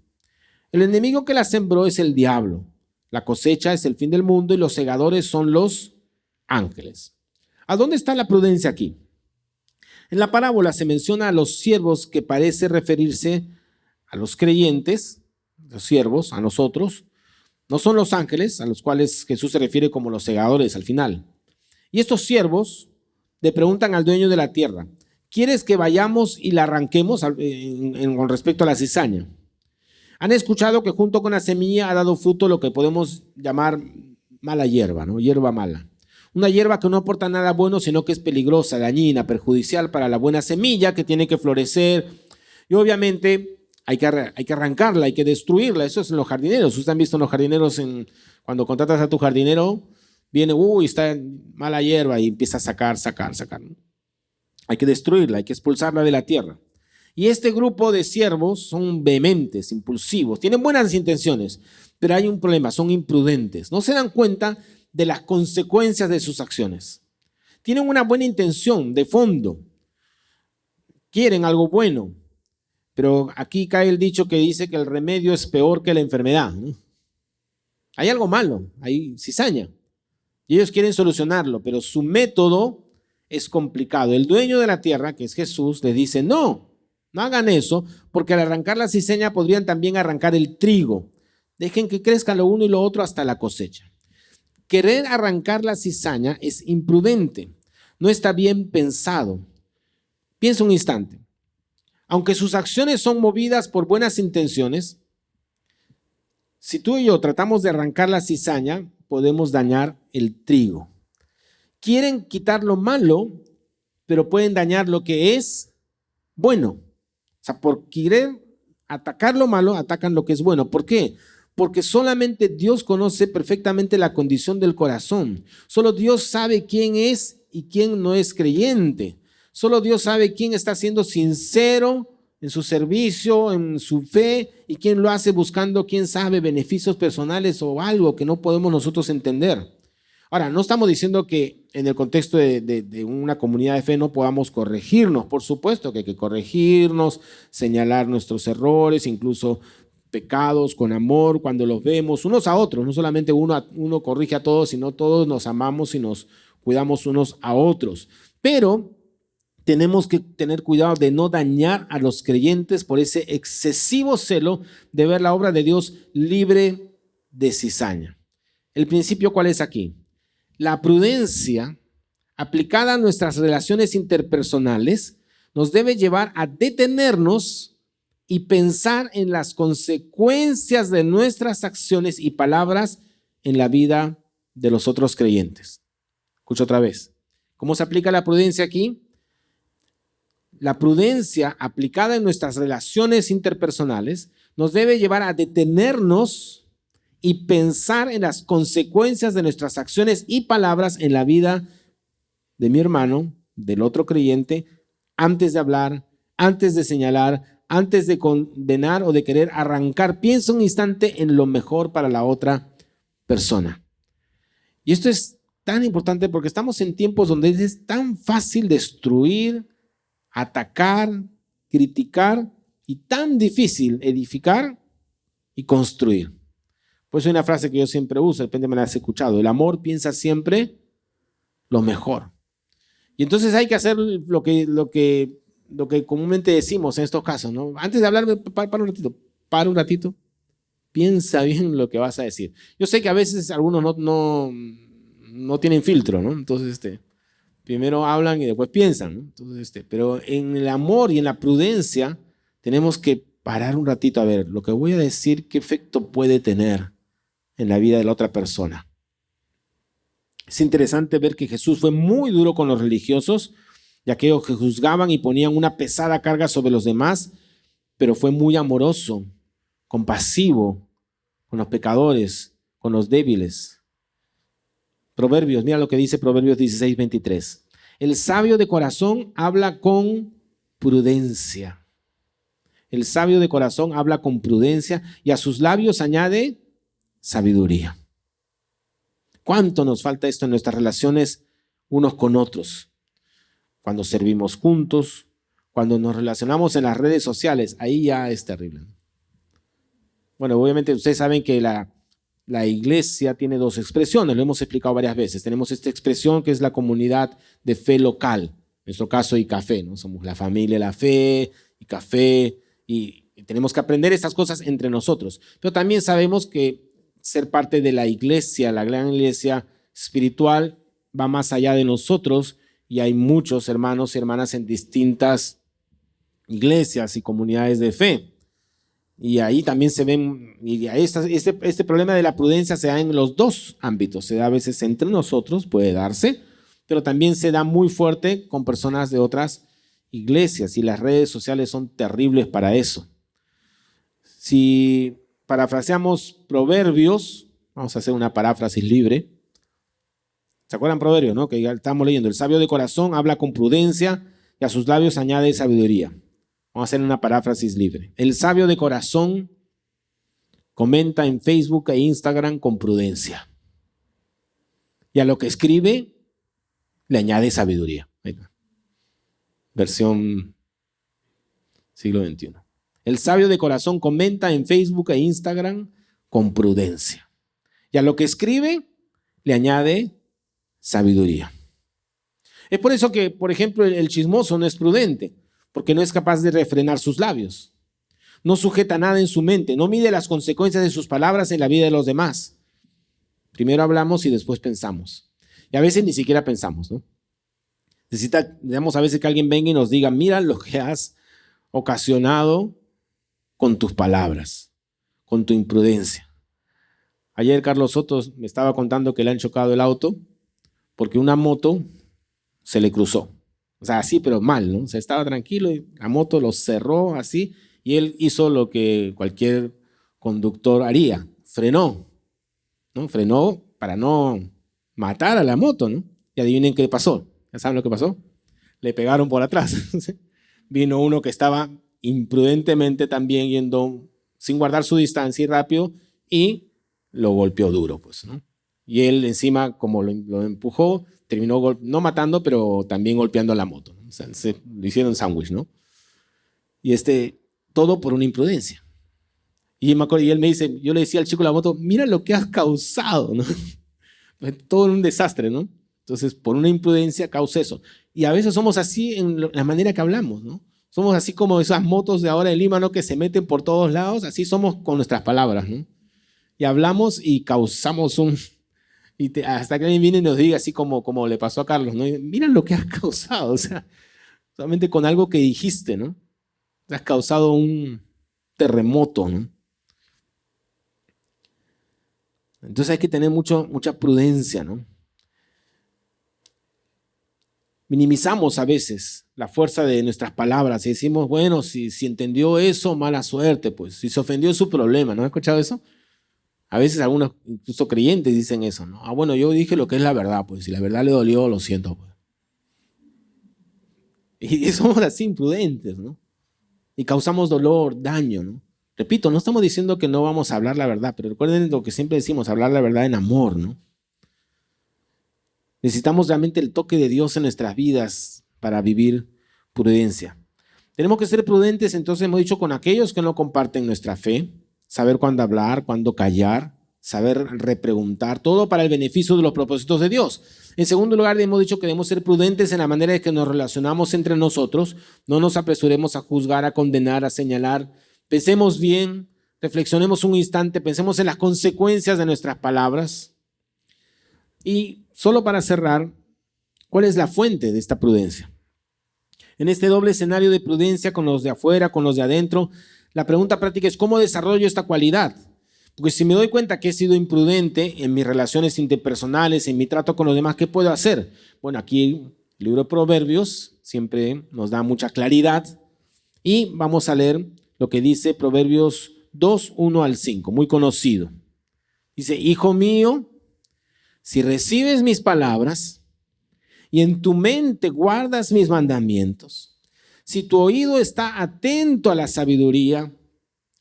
El enemigo que la sembró es el diablo. La cosecha es el fin del mundo y los segadores son los ángeles. ¿A dónde está la prudencia aquí? En la parábola se menciona a los siervos, que parece referirse a los creyentes, los siervos, a nosotros. No son los ángeles, a los cuales Jesús se refiere como los segadores al final. Y estos siervos le preguntan al dueño de la tierra: ¿quieres que vayamos y la arranquemos con respecto a la cizaña? Han escuchado que junto con la semilla ha dado fruto lo que podemos llamar mala hierba, ¿no? Hierba mala. Una hierba que no aporta nada bueno, sino que es peligrosa, dañina, perjudicial para la buena semilla que tiene que florecer. Y obviamente hay que arrancarla, hay que destruirla. Eso es en los jardineros. Ustedes han visto en los jardineros, cuando contratas a tu jardinero, viene, está mala hierba y empieza a sacar. ¿No? Hay que destruirla, hay que expulsarla de la tierra. Y este grupo de siervos son vehementes, impulsivos, tienen buenas intenciones, pero hay un problema: son imprudentes. No se dan cuenta de las consecuencias de sus acciones. Tienen una buena intención de fondo, quieren algo bueno, pero aquí cae el dicho que dice que el remedio es peor que la enfermedad, ¿no? Hay algo malo, hay cizaña, y ellos quieren solucionarlo, pero su método es complicado. El dueño de la tierra, que es Jesús, les dice: no hagan eso, porque al arrancar la cizaña podrían también arrancar el trigo. Dejen que crezca lo uno y lo otro hasta la cosecha. Querer arrancar la cizaña es imprudente, no está bien pensado. Piensa un instante. Aunque sus acciones son movidas por buenas intenciones, si tú y yo tratamos de arrancar la cizaña, podemos dañar el trigo. Quieren quitar lo malo, pero pueden dañar lo que es bueno. O sea, por querer atacar lo malo, atacan lo que es bueno. ¿Por qué? Porque solamente Dios conoce perfectamente la condición del corazón. Solo Dios sabe quién es y quién no es creyente. Solo Dios sabe quién está siendo sincero en su servicio, en su fe, y quién lo hace buscando, quién sabe, beneficios personales o algo que no podemos nosotros entender. Ahora, no estamos diciendo que en el contexto de una comunidad de fe no podamos corregirnos. Por supuesto que hay que corregirnos, señalar nuestros errores, incluso pecados con amor cuando los vemos unos a otros. No solamente uno corrige a todos, sino todos nos amamos y nos cuidamos unos a otros. Pero tenemos que tener cuidado de no dañar a los creyentes por ese excesivo celo de ver la obra de Dios libre de cizaña. ¿El principio cuál es aquí? La prudencia aplicada a nuestras relaciones interpersonales nos debe llevar a detenernos y pensar en las consecuencias de nuestras acciones y palabras en la vida de los otros creyentes. Escucha otra vez. ¿Cómo se aplica la prudencia aquí? La prudencia aplicada en nuestras relaciones interpersonales nos debe llevar a detenernos y pensar en las consecuencias de nuestras acciones y palabras en la vida de mi hermano, del otro creyente, antes de hablar, antes de señalar, antes de condenar o de querer arrancar. Piensa un instante en lo mejor para la otra persona. Y esto es tan importante porque estamos en tiempos donde es tan fácil destruir, atacar, criticar y tan difícil edificar y construir. Pues hay una frase que yo siempre uso, depende de me la has escuchado: el amor piensa siempre lo mejor. Y entonces hay que hacer lo que comúnmente decimos en estos casos, ¿no? Antes de hablar, para un ratito. Piensa bien lo que vas a decir. Yo sé que a veces algunos no tienen filtro, ¿no? Entonces, primero hablan y después piensan, ¿no? Entonces, pero en el amor y en la prudencia tenemos que parar un ratito a ver lo que voy a decir, qué efecto puede tener en la vida de la otra persona. Es interesante ver que Jesús fue muy duro con los religiosos y aquellos que juzgaban y ponían una pesada carga sobre los demás, pero fue muy amoroso, compasivo con los pecadores, con los débiles. Proverbios, mira lo que dice Proverbios 16:23. El sabio de corazón habla con prudencia. El sabio de corazón habla con prudencia y a sus labios añade sabiduría. ¿Cuánto nos falta esto en nuestras relaciones unos con otros? Cuando servimos juntos, cuando nos relacionamos en las redes sociales, ahí ya es terrible. Bueno, obviamente ustedes saben que la iglesia tiene dos expresiones, lo hemos explicado varias veces. Tenemos esta expresión que es la comunidad de fe local, en nuestro caso ICAFE, ¿no? Somos la familia de la fe, ICAFE, y tenemos que aprender estas cosas entre nosotros. Pero también sabemos que ser parte de la iglesia, la gran iglesia espiritual, va más allá de nosotros y hay muchos hermanos y hermanas en distintas iglesias y comunidades de fe. Y ahí también se ven, y este problema de la prudencia se da en los dos ámbitos. Se da a veces entre nosotros, puede darse, pero también se da muy fuerte con personas de otras iglesias y las redes sociales son terribles para eso. Si parafraseamos Proverbios, vamos a hacer una paráfrasis libre. ¿Se acuerdan Proverbios, no? Que ya estamos leyendo. El sabio de corazón habla con prudencia y a sus labios añade sabiduría. Vamos a hacer una paráfrasis libre. El sabio de corazón comenta en Facebook e Instagram con prudencia. Y a lo que escribe le añade sabiduría. Ahí está. Versión siglo XXI. El sabio de corazón comenta en Facebook e Instagram con prudencia. Y a lo que escribe le añade sabiduría. Es por eso que, por ejemplo, el chismoso no es prudente, porque no es capaz de refrenar sus labios. No sujeta nada en su mente, no mide las consecuencias de sus palabras en la vida de los demás. Primero hablamos y después pensamos. Y a veces ni siquiera pensamos, ¿no? Necesitamos a veces que alguien venga y nos diga, mira lo que has ocasionado con tus palabras, con tu imprudencia. Ayer Carlos Soto me estaba contando que le han chocado el auto porque una moto se le cruzó. O sea, así, pero mal, ¿no? O sea, estaba tranquilo y la moto lo cerró así y él hizo lo que cualquier conductor haría. Frenó, ¿no? Frenó para no matar a la moto, ¿no? Y adivinen qué pasó. ¿Ya saben lo que pasó? Le pegaron por atrás. Vino uno que estaba imprudentemente también yendo sin guardar su distancia y rápido y lo golpeó duro, pues, ¿no? Y él encima, como lo empujó, terminó no matando, pero también golpeando a la moto, ¿no? O sea, le hicieron sándwich, ¿no? Y todo por una imprudencia. Y él me dice, yo le decía al chico de la moto, mira lo que has causado, ¿no? Todo en un desastre, ¿no? Entonces, por una imprudencia causa eso. Y a veces somos así en la manera que hablamos, ¿no? Somos así como esas motos de ahora en Lima, ¿no? Que se meten por todos lados, así somos con nuestras palabras, ¿no? Y hablamos y causamos hasta que alguien viene y nos diga, así como le pasó a Carlos, ¿no? Mira lo que has causado, o sea, solamente con algo que dijiste, ¿no? Has causado un terremoto, ¿no? Entonces hay que tener mucha prudencia, ¿no? Minimizamos a veces la fuerza de nuestras palabras y decimos, bueno, si entendió eso, mala suerte, pues. Si se ofendió es su problema, ¿no has escuchado eso? A veces algunos, incluso creyentes, dicen eso, ¿no? Ah, bueno, yo dije lo que es la verdad, pues. Si la verdad le dolió, lo siento, pues. Y somos así imprudentes, ¿no? Y causamos dolor, daño, ¿no? Repito, no estamos diciendo que no vamos a hablar la verdad, pero recuerden lo que siempre decimos, hablar la verdad en amor, ¿no? Necesitamos realmente el toque de Dios en nuestras vidas para vivir prudencia. Tenemos que ser prudentes, entonces hemos dicho, con aquellos que no comparten nuestra fe, saber cuándo hablar, cuándo callar, saber repreguntar, todo para el beneficio de los propósitos de Dios. En segundo lugar, hemos dicho que debemos ser prudentes en la manera en que nos relacionamos entre nosotros. No nos apresuremos a juzgar, a condenar, a señalar. Pensemos bien reflexionemos un instante, pensemos en las consecuencias de nuestras palabras. Y solo para cerrar, ¿cuál es la fuente de esta prudencia? En este doble escenario de prudencia con los de afuera, con los de adentro, la pregunta práctica es ¿cómo desarrollo esta cualidad? Porque si me doy cuenta que he sido imprudente en mis relaciones interpersonales, en mi trato con los demás, ¿qué puedo hacer? Bueno, aquí el libro de Proverbios siempre nos da mucha claridad y vamos a leer lo que dice Proverbios 2, 1 al 5, muy conocido. Dice, hijo mío, si recibes mis palabras y en tu mente guardas mis mandamientos, si tu oído está atento a la sabiduría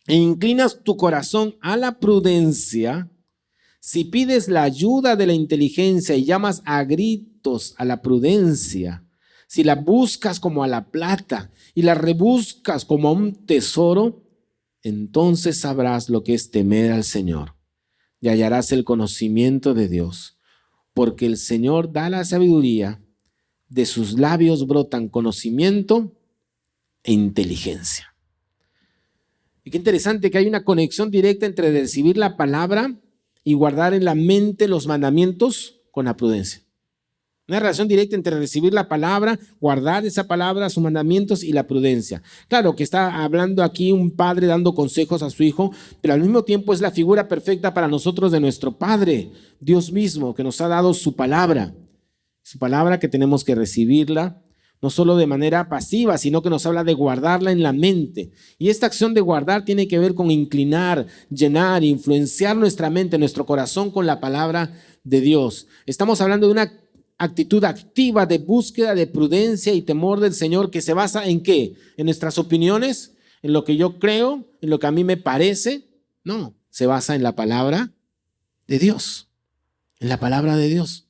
e inclinas tu corazón a la prudencia, si pides la ayuda de la inteligencia y llamas a gritos a la prudencia, si la buscas como a la plata y la rebuscas como a un tesoro, entonces sabrás lo que es temer al Señor y hallarás el conocimiento de Dios, porque el Señor da la sabiduría, de sus labios brotan conocimiento e inteligencia. Y qué interesante que hay una conexión directa entre recibir la palabra y guardar en la mente los mandamientos con la prudencia. Una relación directa entre recibir la palabra, guardar esa palabra, sus mandamientos y la prudencia. Claro que está hablando aquí un padre dando consejos a su hijo, pero al mismo tiempo es la figura perfecta para nosotros de nuestro Padre, Dios mismo, que nos ha dado su palabra. Su palabra que tenemos que recibirla, no solo de manera pasiva, sino que nos habla de guardarla en la mente. Y esta acción de guardar tiene que ver con inclinar, llenar, influenciar nuestra mente, nuestro corazón con la palabra de Dios. Estamos hablando de una actitud activa de búsqueda de prudencia y temor del Señor que se basa ¿en qué? ¿En nuestras opiniones? ¿En lo que yo creo? ¿En lo que a mí me parece? No, se basa en la palabra de Dios. En la palabra de Dios.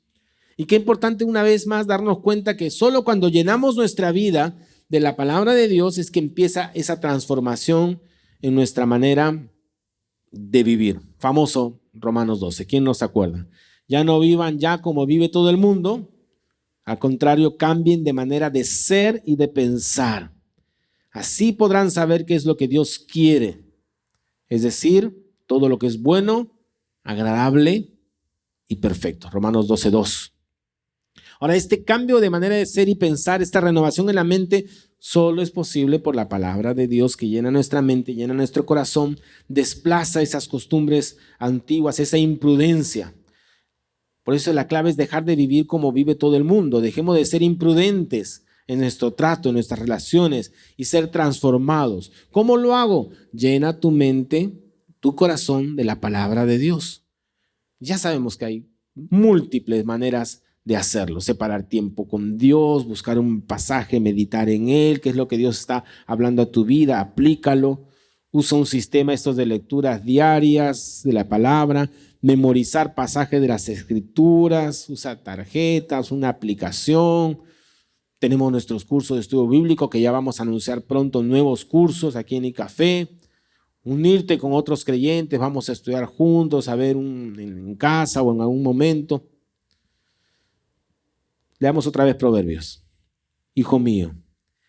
Y qué importante una vez más darnos cuenta que solo cuando llenamos nuestra vida de la palabra de Dios es que empieza esa transformación en nuestra manera de vivir. Famoso Romanos 12, ¿quién no se acuerda? Ya no vivan ya como vive todo el mundo, al contrario, cambien de manera de ser y de pensar. Así podrán saber qué es lo que Dios quiere, es decir, todo lo que es bueno, agradable y perfecto. Romanos 12, 2. Ahora, este cambio de manera de ser y pensar, esta renovación en la mente, solo es posible por la palabra de Dios que llena nuestra mente, llena nuestro corazón, desplaza esas costumbres antiguas, esa imprudencia. Por eso la clave es dejar de vivir como vive todo el mundo. Dejemos de ser imprudentes en nuestro trato, en nuestras relaciones y ser transformados. ¿Cómo lo hago? Llena tu mente, tu corazón de la palabra de Dios. Ya sabemos que hay múltiples maneras de hacerlo, separar tiempo con Dios, buscar un pasaje, meditar en él, qué es lo que Dios está hablando a tu vida, aplícalo, usa un sistema estos de lecturas diarias de la palabra, memorizar pasajes de las escrituras, usa tarjetas, una aplicación, tenemos nuestros cursos de estudio bíblico que ya vamos a anunciar pronto nuevos cursos aquí en iCafé, unirte con otros creyentes, vamos a estudiar juntos, a ver en casa o en algún momento. Leamos otra vez Proverbios. Hijo mío,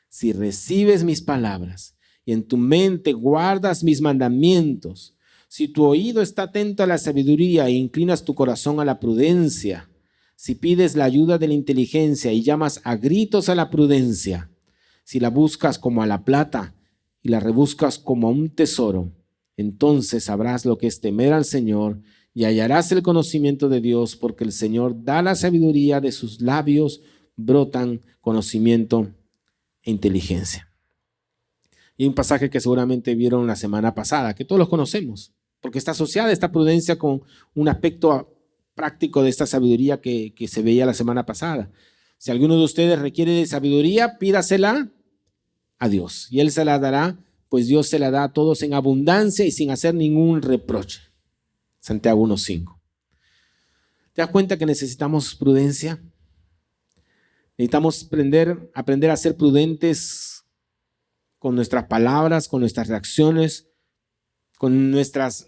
si recibes mis palabras y en tu mente guardas mis mandamientos, si tu oído está atento a la sabiduría e inclinas tu corazón a la prudencia, si pides la ayuda de la inteligencia y llamas a gritos a la prudencia, si la buscas como a la plata y la rebuscas como a un tesoro, entonces sabrás lo que es temer al Señor y hallarás el conocimiento de Dios, porque el Señor da la sabiduría, de sus labios brotan conocimiento e inteligencia. Y un pasaje que seguramente vieron la semana pasada, que todos los conocemos, porque está asociada esta prudencia con un aspecto práctico de esta sabiduría que se veía la semana pasada. Si alguno de ustedes requiere de sabiduría, pídasela a Dios y Él se la dará, pues Dios se la da a todos en abundancia y sin hacer ningún reproche. Santiago 1:5. ¿Te das cuenta que necesitamos prudencia? Necesitamos aprender a ser prudentes con nuestras palabras, con nuestras reacciones, en nuestras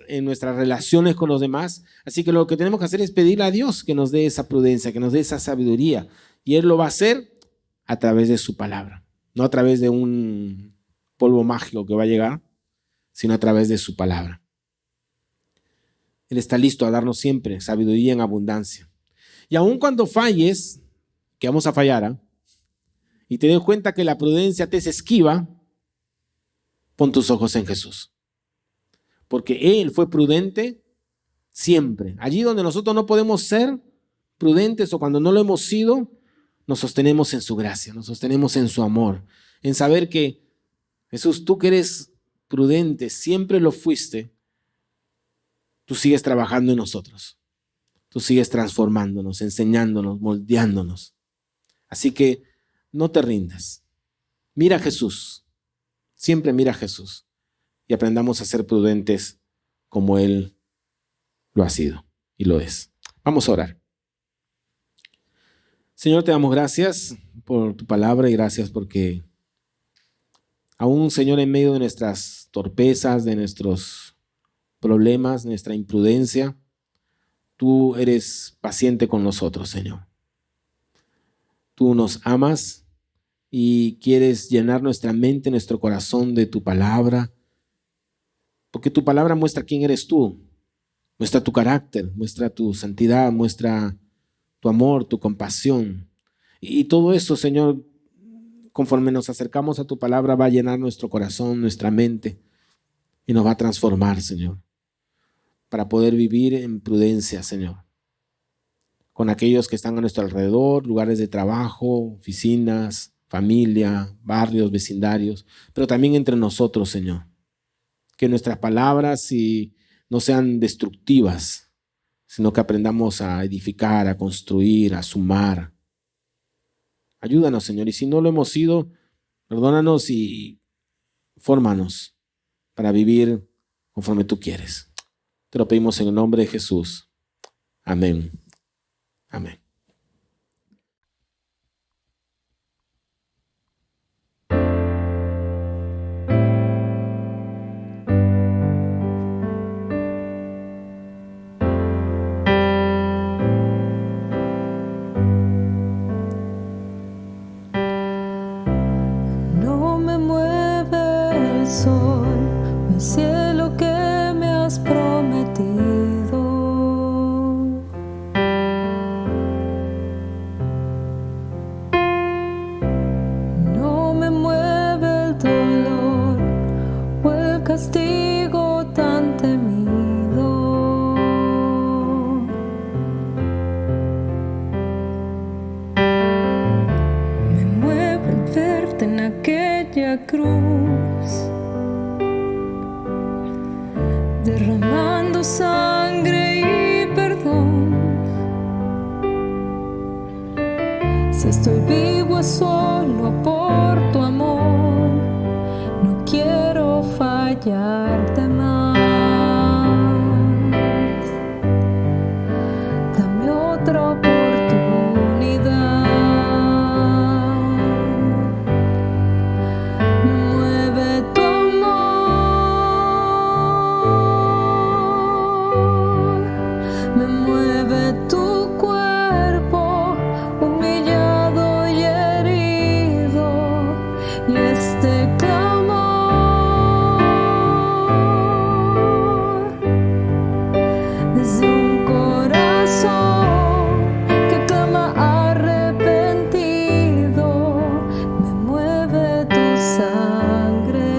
relaciones con los demás. Así que lo que tenemos que hacer es pedirle a Dios que nos dé esa prudencia, que nos dé esa sabiduría. Y Él lo va a hacer a través de su palabra, no a través de un polvo mágico que va a llegar, sino a través de su palabra. Él está listo a darnos siempre sabiduría en abundancia. Y aun cuando falles, que vamos a fallar, y te des cuenta que la prudencia te es esquiva, pon tus ojos en Jesús. Porque Él fue prudente siempre. Allí donde nosotros no podemos ser prudentes o cuando no lo hemos sido, nos sostenemos en su gracia, nos sostenemos en su amor, en saber que Jesús, tú que eres prudente, siempre lo fuiste, tú sigues trabajando en nosotros, tú sigues transformándonos, enseñándonos, moldeándonos. Así que no te rindas, mira a Jesús, siempre mira a Jesús y aprendamos a ser prudentes como Él lo ha sido y lo es. Vamos a orar. Señor, te damos gracias por tu palabra y gracias porque aún, Señor, en medio de nuestras torpezas, de nuestros problemas, nuestra imprudencia, tú eres paciente con nosotros, Señor. Tú nos amas y quieres llenar nuestra mente, nuestro corazón de tu palabra, porque tu palabra muestra quién eres tú, muestra tu carácter, muestra tu santidad, muestra tu amor, tu compasión. Y todo eso, Señor, conforme nos acercamos a tu palabra, va a llenar nuestro corazón, nuestra mente y nos va a transformar, Señor, para poder vivir en prudencia, Señor, con aquellos que están a nuestro alrededor, lugares de trabajo, oficinas, familia, barrios, vecindarios, pero también entre nosotros, Señor. Que nuestras palabras no sean destructivas, sino que aprendamos a edificar, a construir, a sumar. Ayúdanos, Señor, y si no lo hemos sido, perdónanos y fórmanos para vivir conforme tú quieres. Te lo pedimos en el nombre de Jesús. Amén. Amén. No me mueve el sol, el cielo que me has prometido. No me mueve el dolor o el castigo tan temido. Me mueve el verte en aquella cruz, derramando sangre y perdón. Si estoy vivo es solo por tu amor, no quiero fallarte más. Dame otra oportunidad. Mueve tu amor, me mueve tu cuerpo humillado y herido, y este clamor desde un corazón que clama arrepentido, me mueve tu sangre,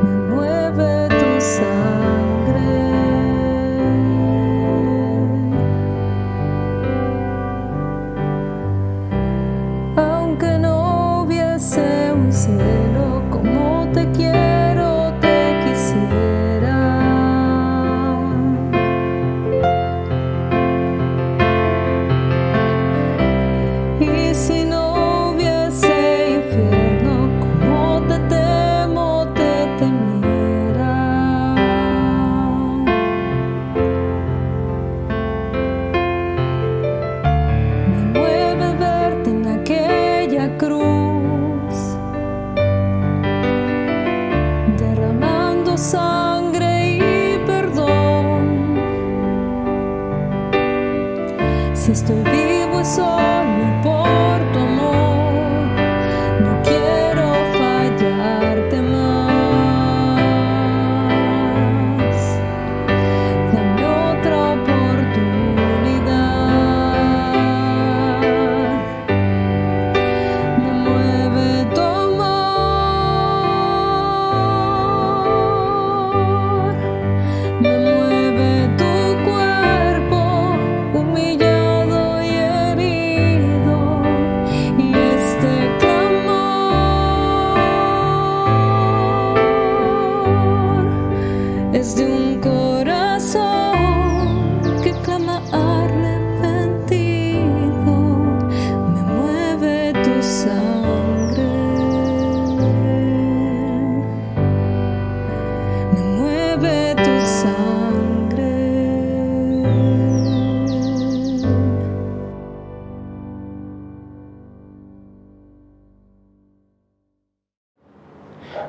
me mueve tu sangre. Aunque no hubiese un cielo como te quiero, te quisiera. Y si no hubiese infierno, como te temo, te temiera. Me mueve verte en aquella cruz, derramando sangre y perdón. Si estoy vivo es solo por tu amor, no quiero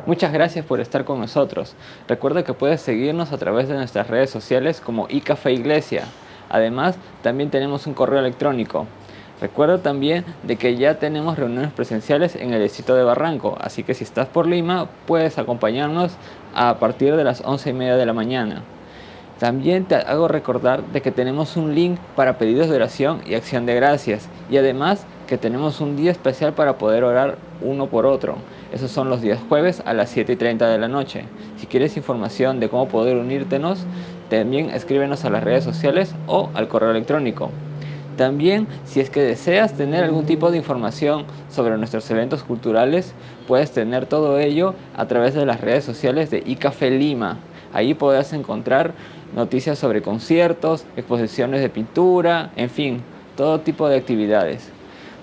Muchas gracias por estar con nosotros. Recuerda que puedes seguirnos a través de nuestras redes sociales como iCafé Iglesia. Además, también tenemos un correo electrónico. Recuerda también de que ya tenemos reuniones presenciales en el distrito de Barranco, así que si estás por Lima, puedes acompañarnos a partir de las 11:30 de la mañana. También te hago recordar de que tenemos un link para pedidos de oración y acción de gracias, y además que tenemos un día especial para poder orar uno por otro. Esos son los días jueves a las 7:30 de la noche. Si quieres información de cómo poder unírtenos, también escríbenos a las redes sociales o al correo electrónico. También, si es que deseas tener algún tipo de información sobre nuestros eventos culturales, puedes tener todo ello a través de las redes sociales de iCafé Lima. Ahí podrás encontrar noticias sobre conciertos, exposiciones de pintura, en fin, todo tipo de actividades.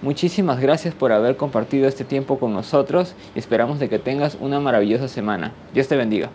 Muchísimas gracias por haber compartido este tiempo con nosotros y esperamos de que tengas una maravillosa semana. Dios te bendiga.